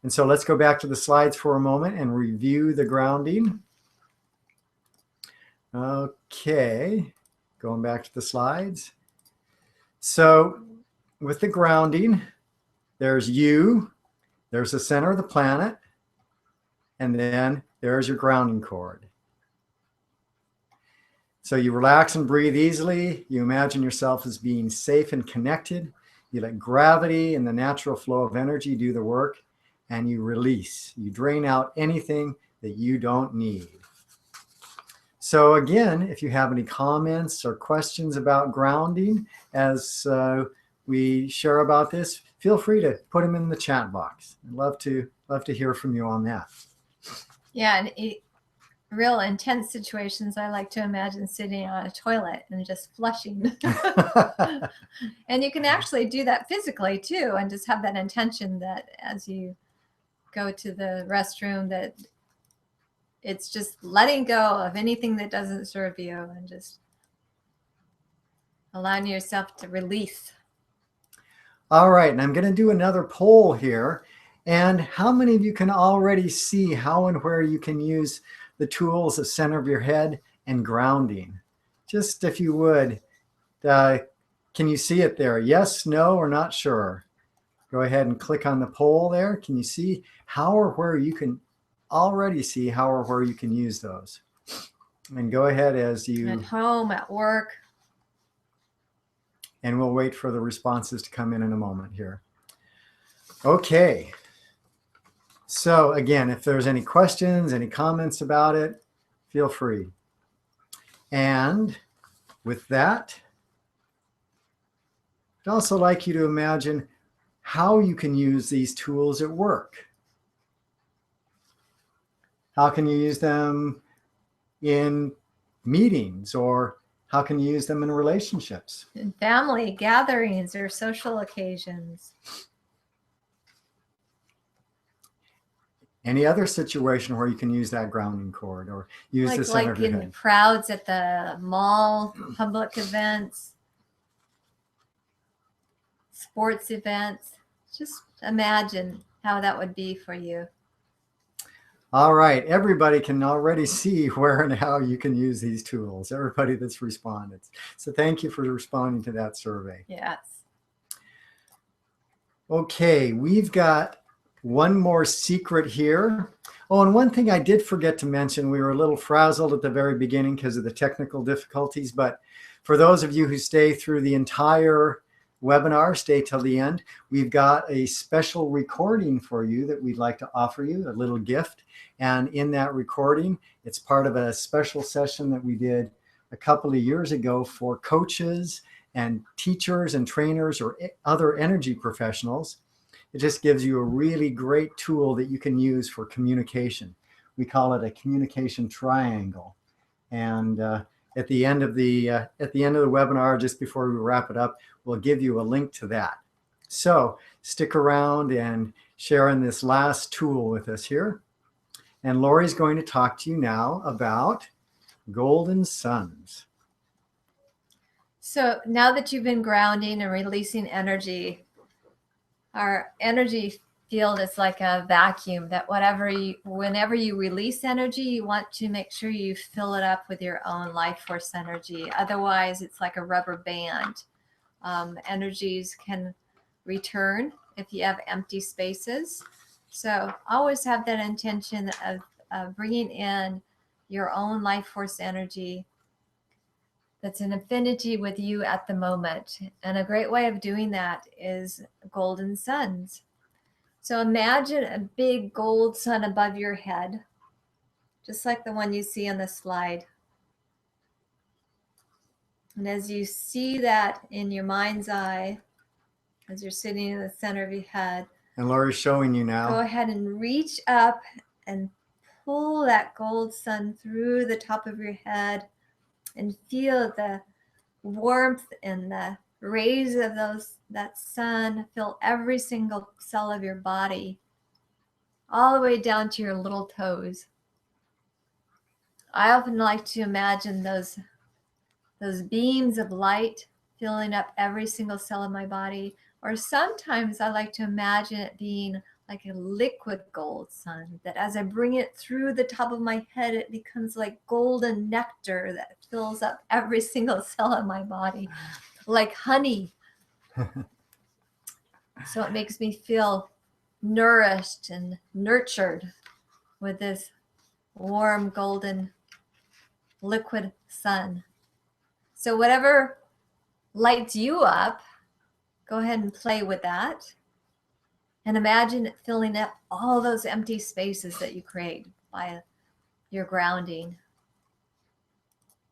And so let's go back to the slides for a moment and review the grounding. Okay, going back to the slides. So with the grounding, there's you, there's the center of the planet, and then there's your grounding cord. So you relax and breathe easily. You imagine yourself as being safe and connected. You let gravity and the natural flow of energy do the work, and you release. You drain out anything that you don't need. So again, if you have any comments or questions about grounding as we share about this, feel free to put them in the chat box. I'd love to hear from you on that. Yeah, and real intense situations, I like to imagine sitting on a toilet and just flushing. And you can actually do that physically too, and just have that intention that as you go to the restroom, that it's just letting go of anything that doesn't serve you and just allowing yourself to release. All right, and I'm going to do another poll here. And how many of you can already see how and where you can use the tools of center of your head and grounding? Just if you would, can you see it there? Yes, no, or not sure? Go ahead and click on the poll there. Can you see how or where you can already see how or where you can use those? And go ahead as you... At home, at work. And we'll wait for the responses to come in a moment here. Okay. So again, if there's any questions, any comments about it, feel free. And with that, I'd also like you to imagine how you can use these tools at work. How can you use them in meetings, or how can you use them in relationships? In family gatherings or social occasions. Any other situation where you can use that grounding cord or use the center of your head. Like in crowds at the mall, public events, sports events. Just imagine how that would be for you. All right, everybody can already see where and how you can use these tools, everybody that's responded. So thank you for responding to that survey. Yes. Okay, we've got one more secret here. Oh, and one thing I did forget to mention, we were a little frazzled at the very beginning because of the technical difficulties, but for those of you who stay through the entire webinar, stay till the end, we've got a special recording for you that we'd like to offer you, a little gift. And in that recording, it's part of a special session that we did a couple of years ago for coaches and teachers and trainers or other energy professionals. It just gives you a really great tool that you can use for communication. We call it a communication triangle. And at the end of the webinar, just before we wrap it up, we'll give you a link to that. So stick around and share in this last tool with us here. And Lori's going to talk to you now about golden suns. So now that you've been grounding and releasing energy, our energy field is like a vacuum that whenever you release energy, you want to make sure you fill it up with your own life force energy. Otherwise, it's like a rubber band. Energies can return if you have empty spaces. So always have that intention of bringing in your own life force energy that's in affinity with you at the moment. And a great way of doing that is golden suns. So imagine a big gold sun above your head, just like the one you see on the slide. And as you see that in your mind's eye, as you're sitting in the center of your head, and Lori's showing you now. Go ahead and reach up and pull that gold sun through the top of your head and feel the warmth and the rays of that sun fill every single cell of your body, all the way down to your little toes. I often like to imagine those beams of light filling up every single cell of my body, or sometimes I like to imagine it being like a liquid gold sun, that as I bring it through the top of my head, it becomes like golden nectar that fills up every single cell of my body, like honey. So it makes me feel nourished and nurtured with this warm golden liquid sun. So whatever lights you up, go ahead and play with that. And imagine it filling up all those empty spaces that you create by your grounding.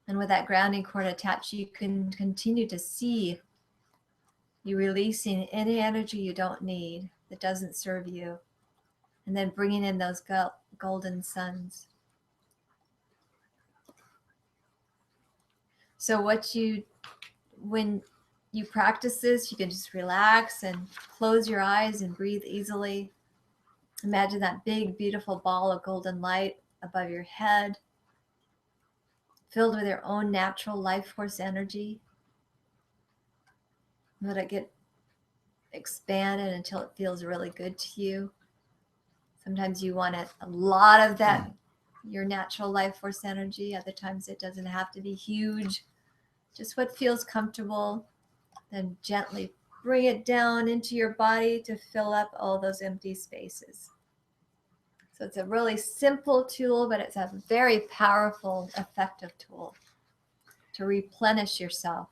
And with that grounding cord attached, you can continue to see you releasing any energy you don't need, that doesn't serve you, and then bringing in those golden suns. So when you practice this, you can just relax and close your eyes and breathe easily. Imagine that big, beautiful ball of golden light above your head, filled with your own natural life force energy. Let it get expanded until it feels really good to you. Sometimes you want a lot of that, your natural life force energy. Other times it doesn't have to be huge. Just what feels comfortable. Then gently bring it down into your body to fill up all those empty spaces. So it's a really simple tool, but it's a very powerful, effective tool to replenish yourself.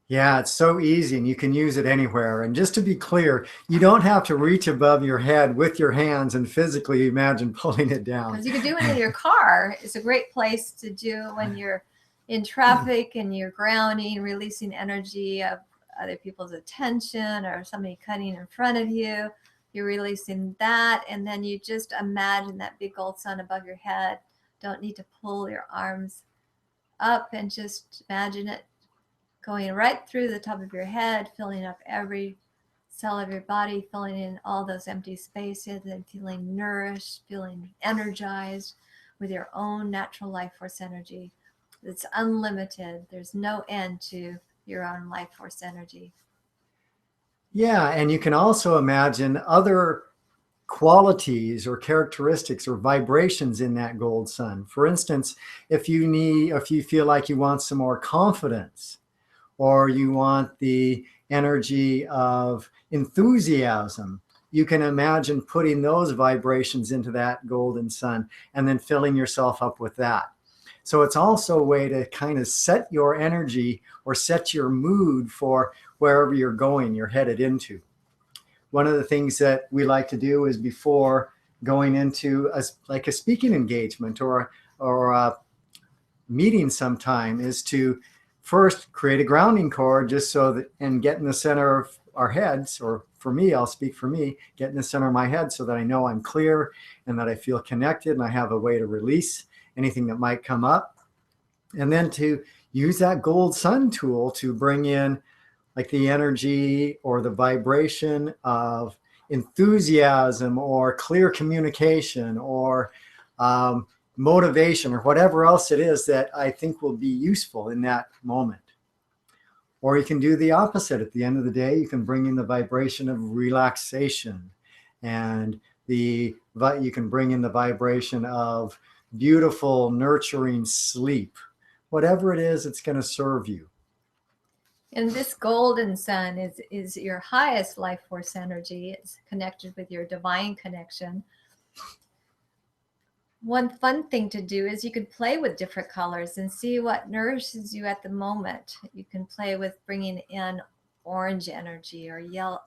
Yeah, it's so easy and you can use it anywhere. And just to be clear, you don't have to reach above your head with your hands and physically imagine pulling it down. Because you can do it in your car. It's a great place to do when you're in traffic and you're grounding, releasing energy of other people's attention or somebody cutting in front of you. You're releasing that, and then you just imagine that big gold sun above your head. Don't need to pull your arms up, and just imagine it going right through the top of your head, filling up every cell of your body, filling in all those empty spaces, and feeling nourished, feeling energized with your own natural life force energy. It's unlimited. There's no end to your own life force energy. Yeah, and you can also imagine other qualities or characteristics or vibrations in that gold sun. For instance, if you feel like you want some more confidence, or you want the energy of enthusiasm, you can imagine putting those vibrations into that golden sun and then filling yourself up with that. So it's also a way to kind of set your energy or set your mood for wherever you're going, you're headed into. One of the things that we like to do is before going into like a speaking engagement or a meeting sometime is to first create a grounding cord, just so that, and get in the center of our heads, or for me, I'll speak for me, get in the center of my head so that I know I'm clear and that I feel connected and I have a way to release anything that might come up. And then to use that gold sun tool to bring in like the energy or the vibration of enthusiasm or clear communication or motivation or whatever else it is that I think will be useful in that moment. Or you can do the opposite. At the end of the day, you can bring in the vibration of relaxation, and you can bring in the vibration of beautiful, nurturing sleep. Whatever it is, it's going to serve you. And this golden sun is your highest life force energy. It's connected with your divine connection. One fun thing to do is you can play with different colors and see what nourishes you at the moment. You can play with bringing in orange energy or yellow,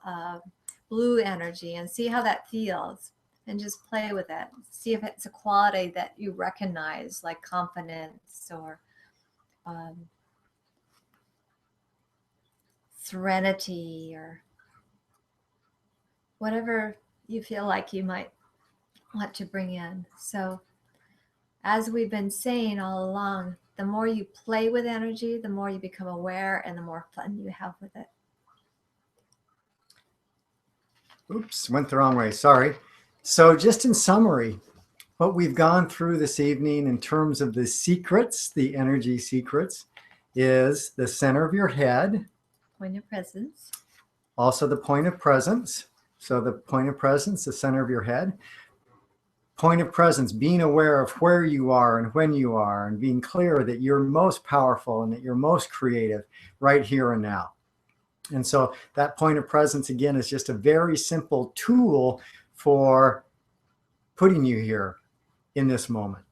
blue energy, and see how that feels, and just play with it. See if it's a quality that you recognize, like confidence or serenity, or whatever you feel like you might want to bring in. So as we've been saying all along, the more you play with energy, the more you become aware and the more fun you have with it. Oops, went the wrong way. Sorry. So just in summary, what we've gone through this evening in terms of the secrets, the energy secrets, is the center of your head. Point of presence. Also the point of presence. So the point of presence, the center of your head. Point of presence, being aware of where you are and when you are, and being clear that you're most powerful and that you're most creative right here and now. And so that point of presence, again, is just a very simple tool for putting you here in this moment,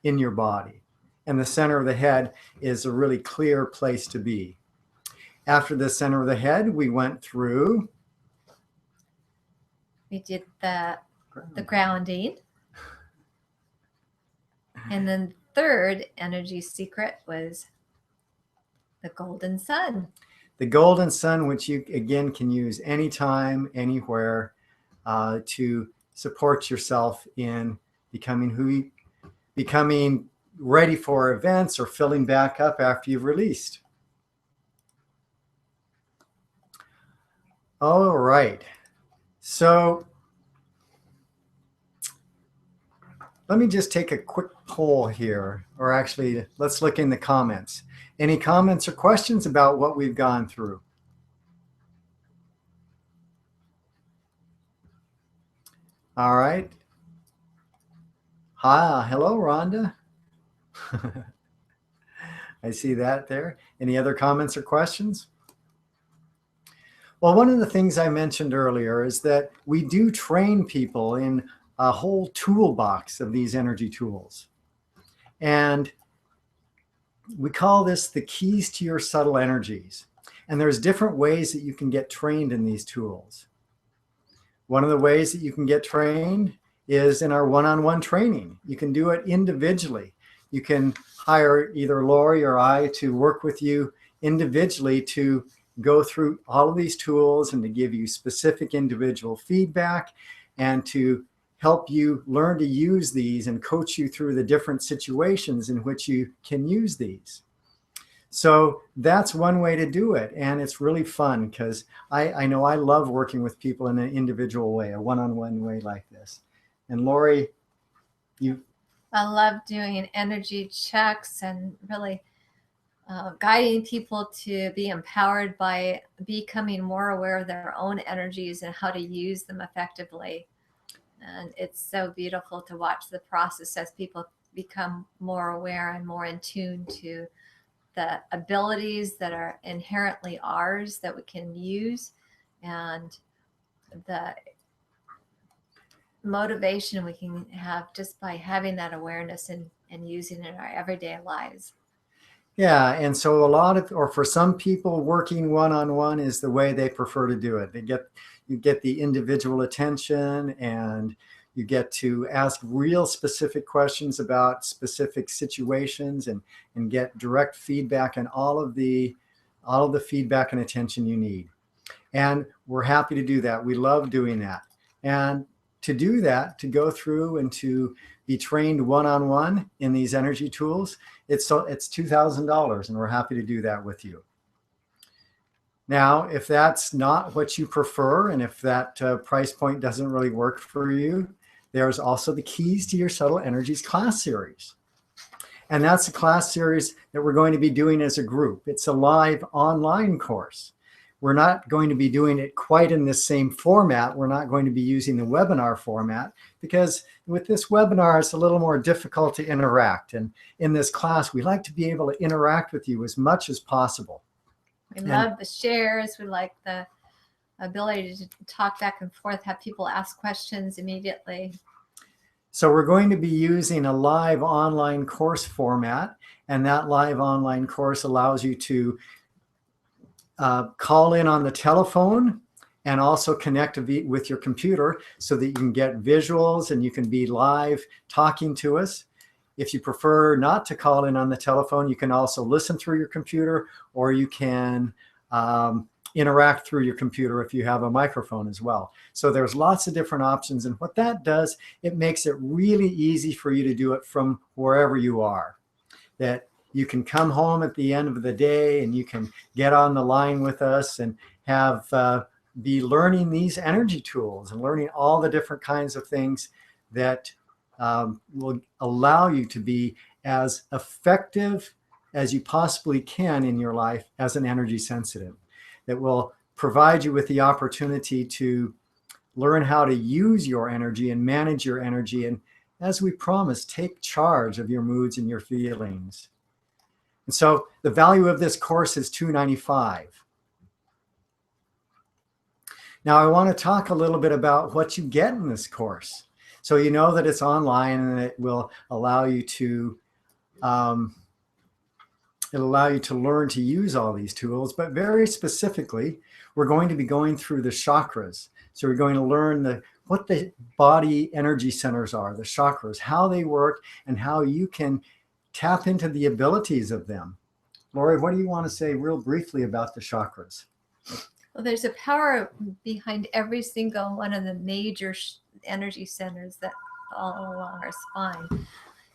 in your body. And the center of the head is a really clear place to be. After the center of the head, we went through. We did the grounding. And then third energy secret was the golden sun. The golden sun, which you, again, can use anytime, anywhere, to support yourself in becoming ready for events or filling back up after you've released. All right. So let me just take a quick poll here, or actually, let's look in the comments. Any comments or questions about what we've gone through? All right. Hi, hello, Rhonda. I see that there. Any other comments or questions? Well, one of the things I mentioned earlier is that we do train people in a whole toolbox of these energy tools. And we call this the keys to your subtle energies. And there's different ways that you can get trained in these tools. One of the ways that you can get trained is in our one-on-one training. You can do it individually. You can hire either Lori or I to work with you individually to go through all of these tools and to give you specific individual feedback and to help you learn to use these and coach you through the different situations in which you can use these. So that's one way to do it. And it's really fun because I know I love working with people in an individual way, a one-on-one way like this. And Lori, I love doing energy checks and really guiding people to be empowered by becoming more aware of their own energies and how to use them effectively. And it's so beautiful to watch the process as people become more aware and more in tune to the abilities that are inherently ours that we can use, and the motivation we can have just by having that awareness and using it in our everyday lives. Yeah, and so for some people, working one-on-one is the way they prefer to do it. You get the individual attention, and you get to ask real specific questions about specific situations, and get direct feedback and all of the feedback and attention you need. And we're happy to do that. We love doing that. And to do that, to go through and to be trained one-on-one in these energy tools, it's $2,000, and we're happy to do that with you. Now, if that's not what you prefer, and if that price point doesn't really work for you, there's also the Keys to Your Subtle Energies class series. And that's a class series that we're going to be doing as a group. It's a live online course. We're not going to be doing it quite in the same format. We're not going to be using the webinar format, because with this webinar, it's a little more difficult to interact. And in this class, we like to be able to interact with you as much as possible. We love the shares. We like the ability to talk back and forth, have people ask questions immediately. So we're going to be using a live online course format, and that live online course allows you to call in on the telephone and also connect with your computer so that you can get visuals and you can be live talking to us. If you prefer not to call in on the telephone, you can also listen through your computer, or you can interact through your computer if you have a microphone as well. So there's lots of different options. And what that does, it makes it really easy for you to do it from wherever you are. That you can come home at the end of the day and you can get on the line with us and be learning these energy tools and learning all the different kinds of things that will allow you to be as effective as you possibly can in your life as an energy sensitive. That will provide you with the opportunity to learn how to use your energy and manage your energy, and, as we promised, take charge of your moods and your feelings. And so the value of this course is $295. Now I want to talk a little bit about what you get in this course. So you know that it's online, and it will allow you to learn to use all these tools. But very specifically, we're going to be going through the chakras. So we're going to learn what the body energy centers are, the chakras, how they work, and how you can tap into the abilities of them. Lori, what do you want to say real briefly about the chakras? Well, there's a power behind every single one of the major energy centers that all along our spine.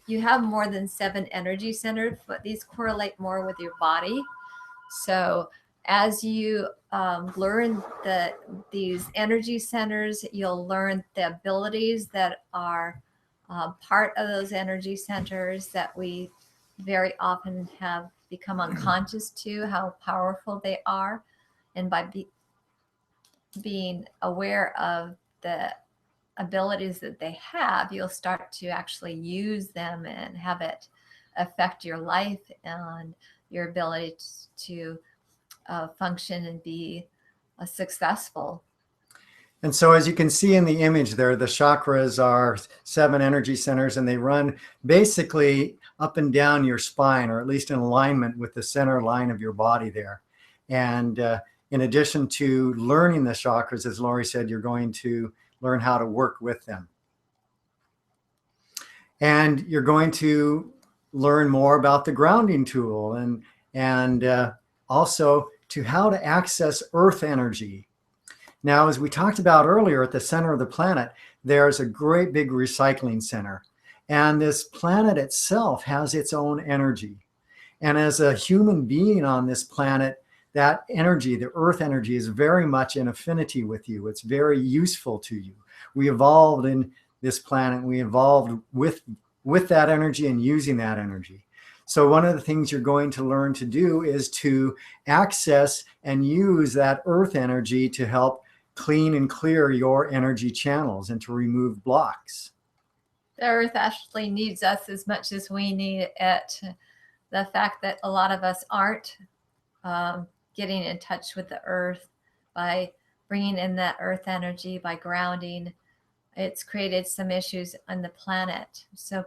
You have more than 7 energy centers, but these correlate more with your body. So as you learn these energy centers, you'll learn the abilities that are part of those energy centers that we very often have become unconscious to, how powerful they are. And by being aware of the abilities that they have, you'll start to actually use them and have it affect your life and your ability to function and be successful. And so as you can see in the image there, the chakras are 7 energy centers, and they run basically up and down your spine, or at least in alignment with the center line of your body there. And in addition to learning the chakras, as Lori said, you're going to learn how to work with them. And you're going to learn more about the grounding tool, and also to how to access earth energy. Now, as we talked about earlier, at the center of the planet, there's a great big recycling center. And this planet itself has its own energy. And as a human being on this planet, that energy, the earth energy, is very much in affinity with you. It's very useful to you. We evolved in this planet. We evolved with that energy and using that energy. So one of the things you're going to learn to do is to access and use that earth energy to help clean and clear your energy channels and to remove blocks. The earth actually needs us as much as we need it. The fact that a lot of us aren't getting in touch with the earth by bringing in that earth energy, by grounding, it's created some issues on the planet. So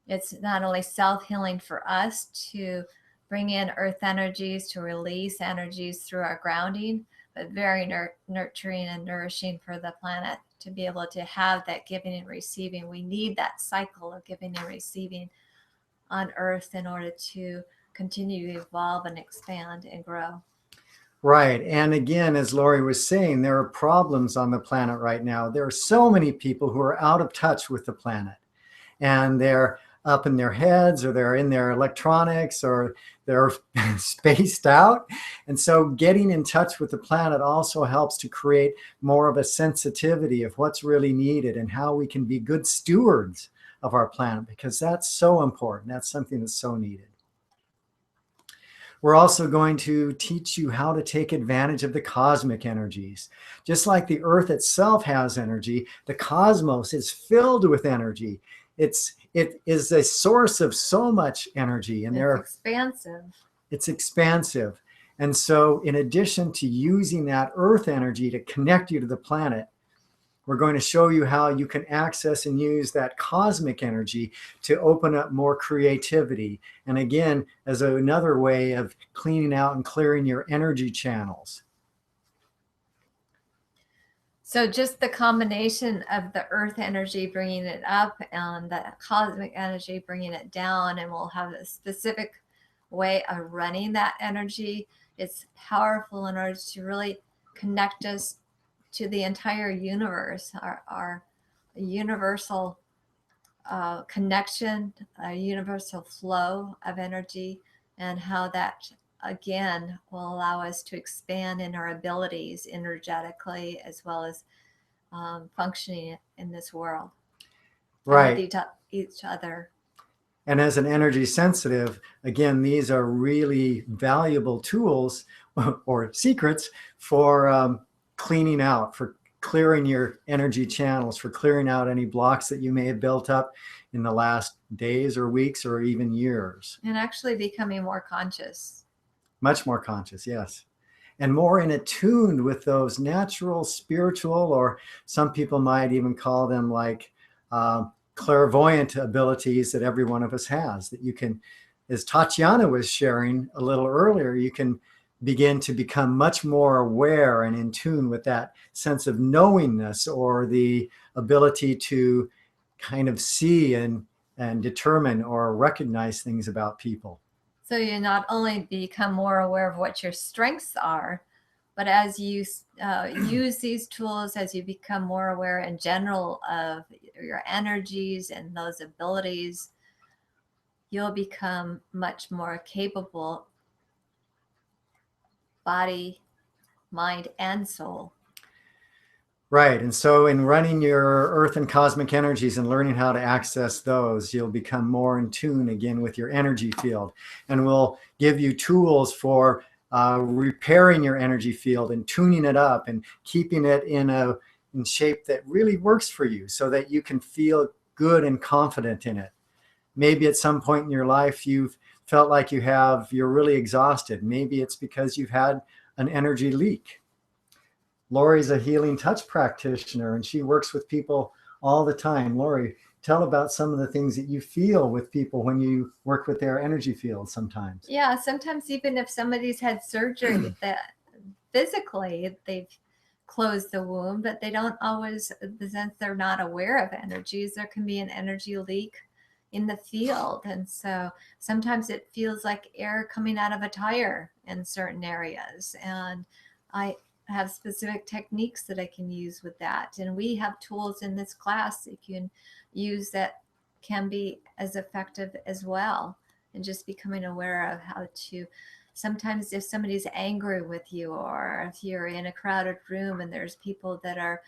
it's not only self-healing for us to bring in earth energies, to release energies through our grounding, but very nurturing and nourishing for the planet to be able to have that giving and receiving. We need that cycle of giving and receiving on earth in order to continue to evolve and expand and grow. Right. And again, as Lori was saying, there are problems on the planet right now. There are so many people who are out of touch with the planet, and they're up in their heads, or they're in their electronics, or they're spaced out. And so getting in touch with the planet also helps to create more of a sensitivity of what's really needed and how we can be good stewards of our planet, because that's so important. That's something that's so needed. We're also going to teach you how to take advantage of the cosmic energies. Just like the earth itself has energy, the cosmos is filled with energy. It is a source of so much energy, and it's expansive. It's expansive. And so in addition to using that earth energy to connect you to the planet, we're going to show you how you can access and use that cosmic energy to open up more creativity. And again, as another way of cleaning out and clearing your energy channels. So just the combination of the earth energy bringing it up and the cosmic energy bringing it down, and we'll have a specific way of running that energy. It's powerful in order to really connect us to the entire universe, our universal connection, a universal flow of energy, and how that again will allow us to expand in our abilities energetically as well as functioning in this world. Right. And with each other. And as an energy sensitive, again, these are really valuable tools or secrets for cleaning out, for clearing your energy channels, for clearing out any blocks that you may have built up in the last days or weeks or even years. And actually becoming more conscious. Much more conscious, yes. And more in attuned with those natural, spiritual, or some people might even call them like clairvoyant abilities that every one of us has, that you can, as Tatiana was sharing a little earlier, you can begin to become much more aware and in tune with that sense of knowingness, or the ability to kind of see and determine or recognize things about people. So you not only become more aware of what your strengths are, but as you use these tools, as you become more aware in general of your energies and those abilities, you'll become much more capable, body, mind, and soul. Right. And so in running your earth and cosmic energies and learning how to access those, you'll become more in tune again with your energy field. And we'll give you tools for repairing your energy field and tuning it up and keeping it in shape that really works for you, so that you can feel good and confident in it. Maybe at some point in your life, you've felt like you're really exhausted. Maybe it's because you've had an energy leak. Lori's a healing touch practitioner, and she works with people all the time. Lori, tell about some of the things that you feel with people when you work with their energy field sometimes. Yeah, sometimes even if somebody's had surgery that physically they've closed the wound, but they don't always, since they're not aware of energies, there can be an energy leak in the field. And so sometimes it feels like air coming out of a tire in certain areas. And I have specific techniques that I can use with that. And we have tools in this class that you can use that can be as effective as well. And just becoming aware of how to, sometimes if somebody's angry with you, or if you're in a crowded room and there's people that are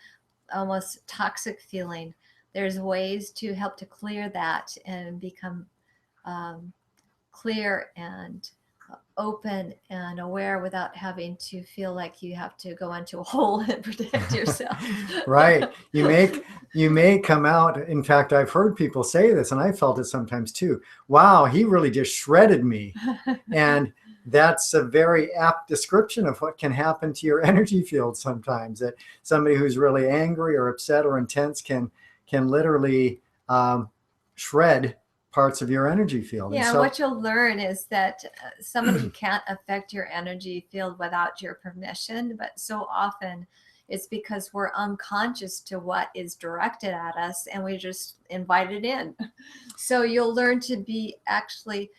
almost toxic feeling, there's ways to help to clear that and become clear and open and aware without having to feel like you have to go into a hole and protect yourself. Right. You may come out. In fact, I've heard people say this, and I felt it sometimes too. Wow, he really just shredded me. And that's a very apt description of what can happen to your energy field sometimes. That somebody who's really angry or upset or intense can literally shred parts of your energy field. Yeah, and so, what you'll learn is that somebody can't affect your energy field without your permission, but so often it's because we're unconscious to what is directed at us and we just invite it in. So you'll learn to be actually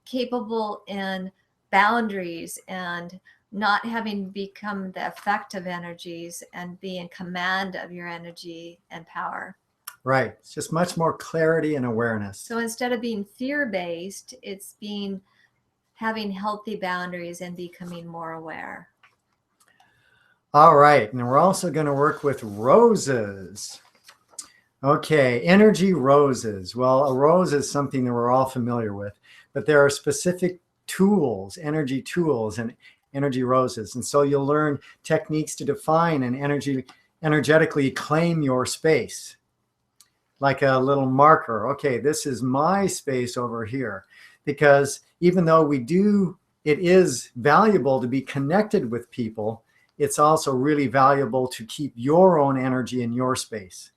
capable in boundaries and not having become the effect of energies and be in command of your energy and power. right. It's just much more clarity and awareness. So instead of being fear-based, it's having healthy boundaries and becoming more aware. All right. And we're also going to work with roses. Okay, energy roses. Well, a rose is something that we're all familiar with, but there are specific tools, energy tools, and energy roses. And so you'll learn techniques to define and energetically claim your space. Like a little marker. Okay, this is my space over here. Because even though it is valuable to be connected with people, it's also really valuable to keep your own energy in your space.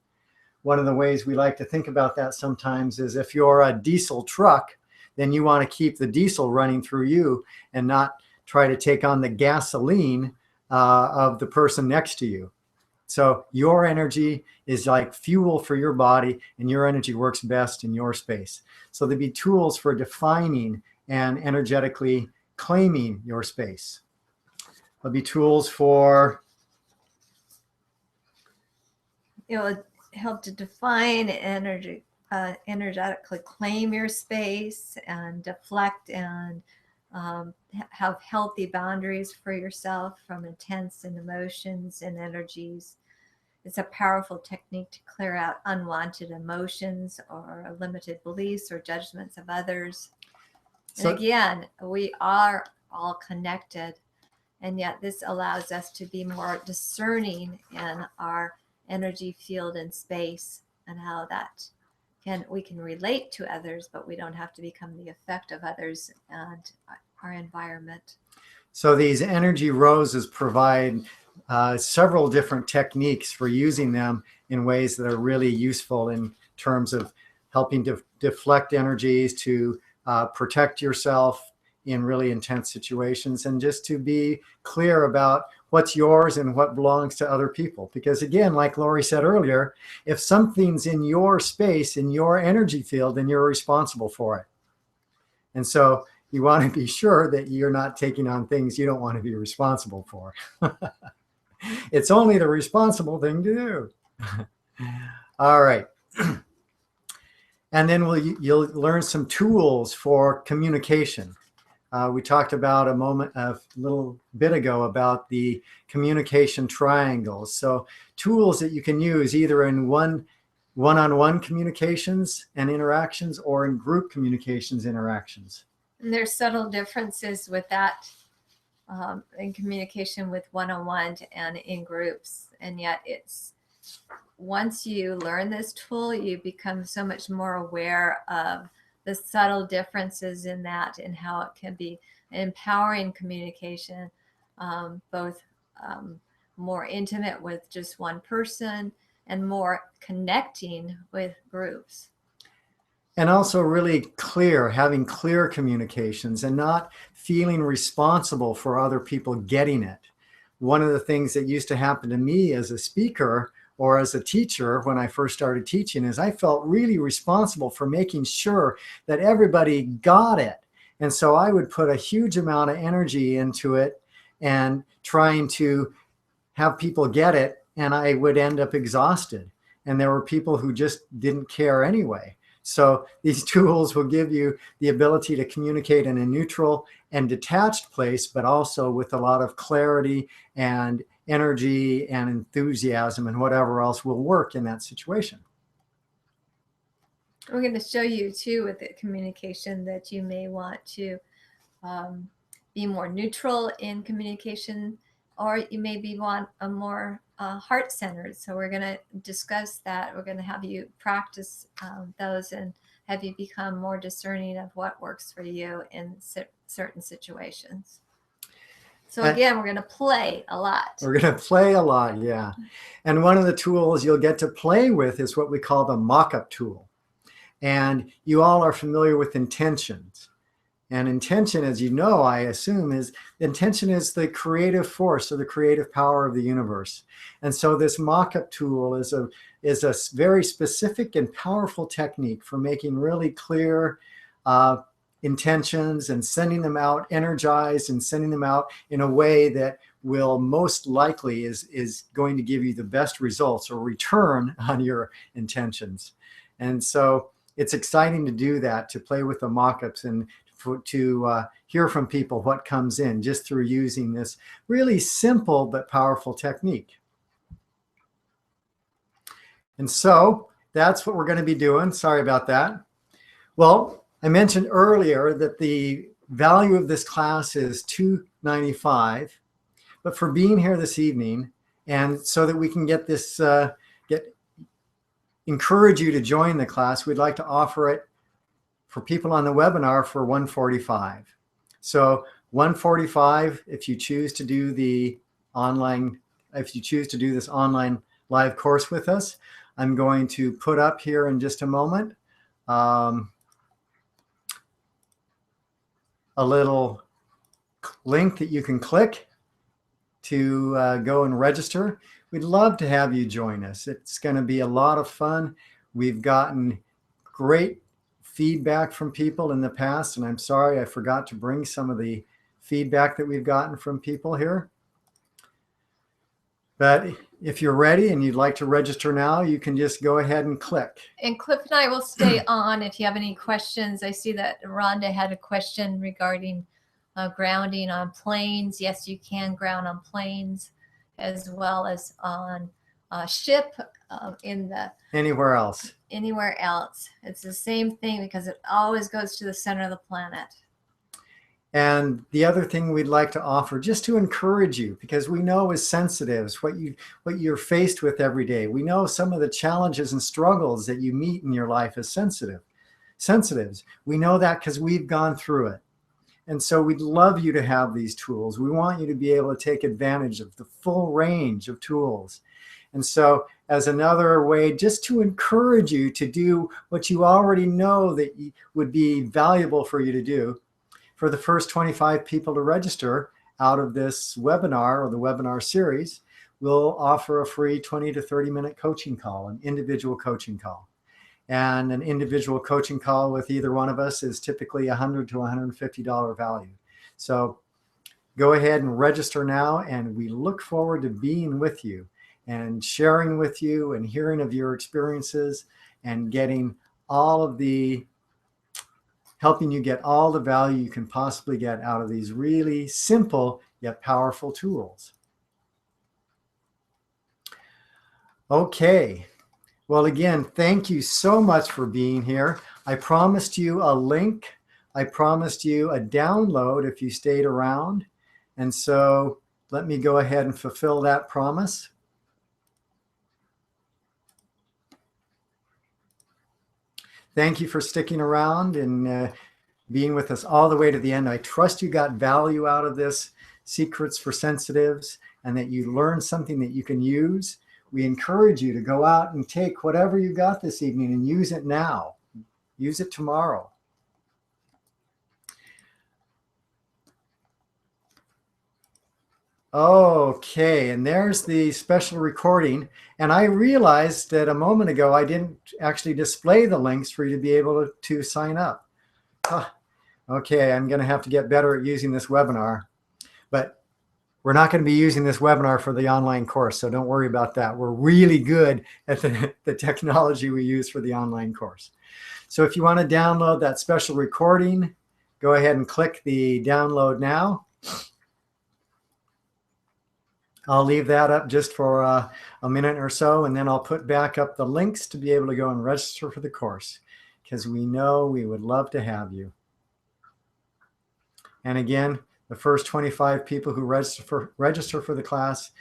One of the ways we like to think about that sometimes is if you're a diesel truck, then you want to keep the diesel running through you and not try to take on the gasoline of the person next to you. So your energy is like fuel for your body, and your energy works best in your space. So there'd be tools for defining and energetically claiming your space. There'll be tools for... It will help to define energetically claim your space and deflect and have healthy boundaries for yourself from intense and emotions and energies. It's a powerful technique to clear out unwanted emotions or limited beliefs or judgments of others. And again, we are all connected, and yet this allows us to be more discerning in our energy field and space and how that we can relate to others, but we don't have to become the effect of others and our environment. So these energy roses provide several different techniques for using them in ways that are really useful in terms of helping to deflect energies, to protect yourself in really intense situations, and just to be clear about what's yours and what belongs to other people. Because again, like Lori said earlier, if something's in your space, in your energy field, then you're responsible for it. And so you want to be sure that you're not taking on things you don't want to be responsible for. It's only the responsible thing to do. All right. And then you'll learn some tools for communication. We talked about a little bit ago about the communication triangles. So tools that you can use either in one-on-one communications and interactions or in group communications interactions. And there's subtle differences with that in communication with one-on-one and in groups. And yet once you learn this tool, you become so much more aware of the subtle differences in that and how it can be empowering communication, both more intimate with just one person and more connecting with groups. And also really clear, having clear communications and not feeling responsible for other people getting it. One of the things that used to happen to me as a speaker or as a teacher when I first started teaching is I felt really responsible for making sure that everybody got it. And so I would put a huge amount of energy into it and trying to have people get it, and I would end up exhausted. And there were people who just didn't care anyway. So these tools will give you the ability to communicate in a neutral and detached place, but also with a lot of clarity and energy and enthusiasm and whatever else will work in that situation. We're going to show you too with the communication that you may want to be more neutral in communication, or you maybe want a more heart-centered. So we're going to discuss that. We're going to have you practice those and have you become more discerning of what works for you in certain situations. So again, we're going to play a lot. We're going to play a lot, yeah. And one of the tools you'll get to play with is what we call the mock-up tool. And you all are familiar with intentions. And intention, as you know, I assume, intention is the creative force or the creative power of the universe. And so this mock-up tool is a very specific and powerful technique for making really clear intentions and sending them out energized and sending them out in a way that will most likely is going to give you the best results or return on your intentions. And so it's exciting to do that, to play with the mock-ups and to hear from people what comes in just through using this really simple but powerful technique. And so that's what we're going to be doing. Sorry about that. Well, I mentioned earlier that the value of this class is $295, but for being here this evening, and so that we can get this, encourage you to join the class, we'd like to offer it for people on the webinar for $145. So $145 if you choose to do the online, if you choose to do this online live course with us. I'm going to put up here in just a moment a little link that you can click to go and register. We'd love to have you join us. It's going to be a lot of fun. We've gotten great feedback from people in the past, and I'm sorry I forgot to bring some of the feedback that we've gotten from people here. But if you're ready and you'd like to register now, you can just go ahead and click. And Cliff and I will stay on if you have any questions. I see that Rhonda had a question regarding grounding on planes. Yes, you can ground on planes as well as on a ship in the anywhere else. Anywhere else. It's the same thing because it always goes to the center of the planet. And the other thing we'd like to offer, just to encourage you, because we know as sensitives what you're faced with every day. We know some of the challenges and struggles that you meet in your life as sensitives. We know that because we've gone through it. And so we'd love you to have these tools. We want you to be able to take advantage of the full range of tools. And so as another way just to encourage you to do what you already know that would be valuable for you to do, for the first 25 people to register out of this webinar or the webinar series, we'll offer a free 20 to 30 minute coaching call, an individual coaching call. And an individual coaching call with either one of us is typically $100 to $150 value. So go ahead and register now, and we look forward to being with you and sharing with you and hearing of your experiences and getting all of the, helping you get all the value you can possibly get out of these really simple yet powerful tools. Okay. Well, again, thank you so much for being here. I promised you a link. I promised you a download if you stayed around. And so let me go ahead and fulfill that promise. Thank you for sticking around and being with us all the way to the end. I trust you got value out of this, Secrets for Sensitives, and that you learned something that you can use. We encourage you to go out and take whatever you got this evening and use it now. Use it tomorrow. Okay, and there's the special recording. And I realized that a moment ago, I didn't actually display the links for you to be able to sign up. Okay, I'm going to have to get better at using this webinar. But we're not going to be using this webinar for the online course, so don't worry about that. We're really good at the technology we use for the online course. So if you want to download that special recording, go ahead and click the download now. I'll leave that up just for a minute or so, and then I'll put back up the links to be able to go and register for the course, because we know we would love to have you. And again, the first 25 people who register for the class,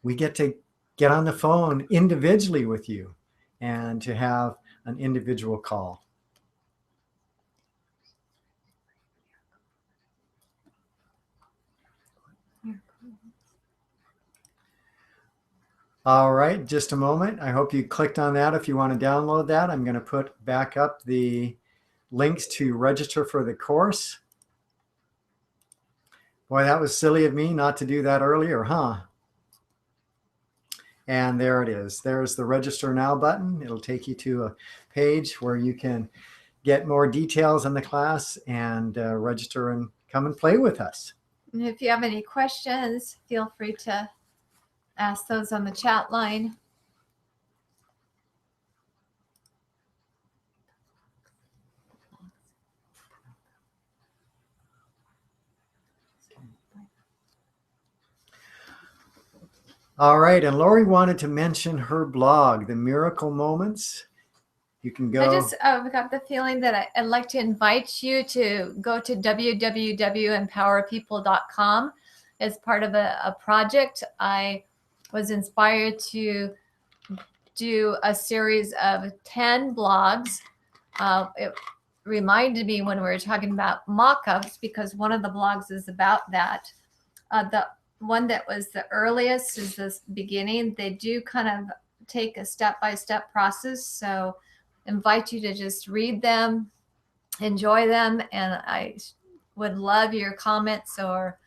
we get to get on the phone individually with you and to have an individual call. All right, just a moment. I hope you clicked on that. If you want to download that, I'm going to put back up the links to register for the course. Boy, that was silly of me not to do that earlier, huh? And there it is. There's the register now button. It'll take you to a page where you can get more details on the class and register and come and play with us. And if you have any questions, feel free to ask those on the chat line. All right, and Lori wanted to mention her blog, The Miracle Moments. You can go. I just got the feeling that I'd like to invite you to go to www.empowerpeople.com as part of a project. I was inspired to do a series of 10 blogs. It reminded me when we were talking about mock-ups, because one of the blogs is about that. The one that was the earliest is this beginning. They do kind of take a step-by-step process. So invite you to just read them, enjoy them. And I would love your comments or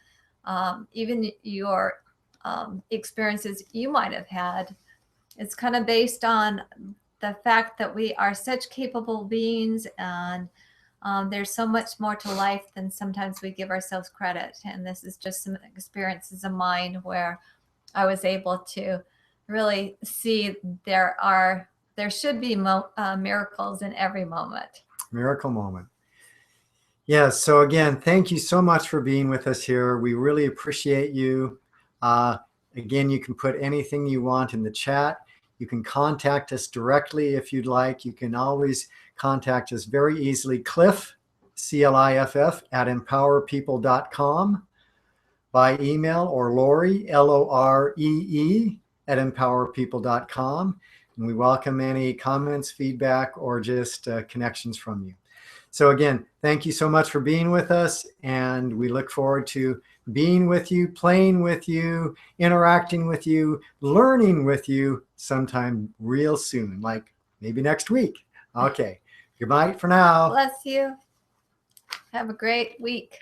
even your experiences you might have had. It's kind of based on the fact that we are such capable beings, and there's so much more to life than sometimes we give ourselves credit. And this is just some experiences of mine where I was able to really see there should be miracles in every moment. Miracle moment. Yes. So again, thank you so much for being with us here. We really appreciate you. Again, you can put anything you want in the chat. You can contact us directly if you'd like. You can always contact us very easily. Cliff, CLIFF, @empowerpeople.com by email, or Lori, LOREE, @empowerpeople.com. And we welcome any comments, feedback, or just connections from you. So again, thank you so much for being with us, and we look forward to being with you, playing with you, interacting with you, learning with you sometime real soon, like maybe next week. Okay, goodbye for now. Bless you. Have a great week.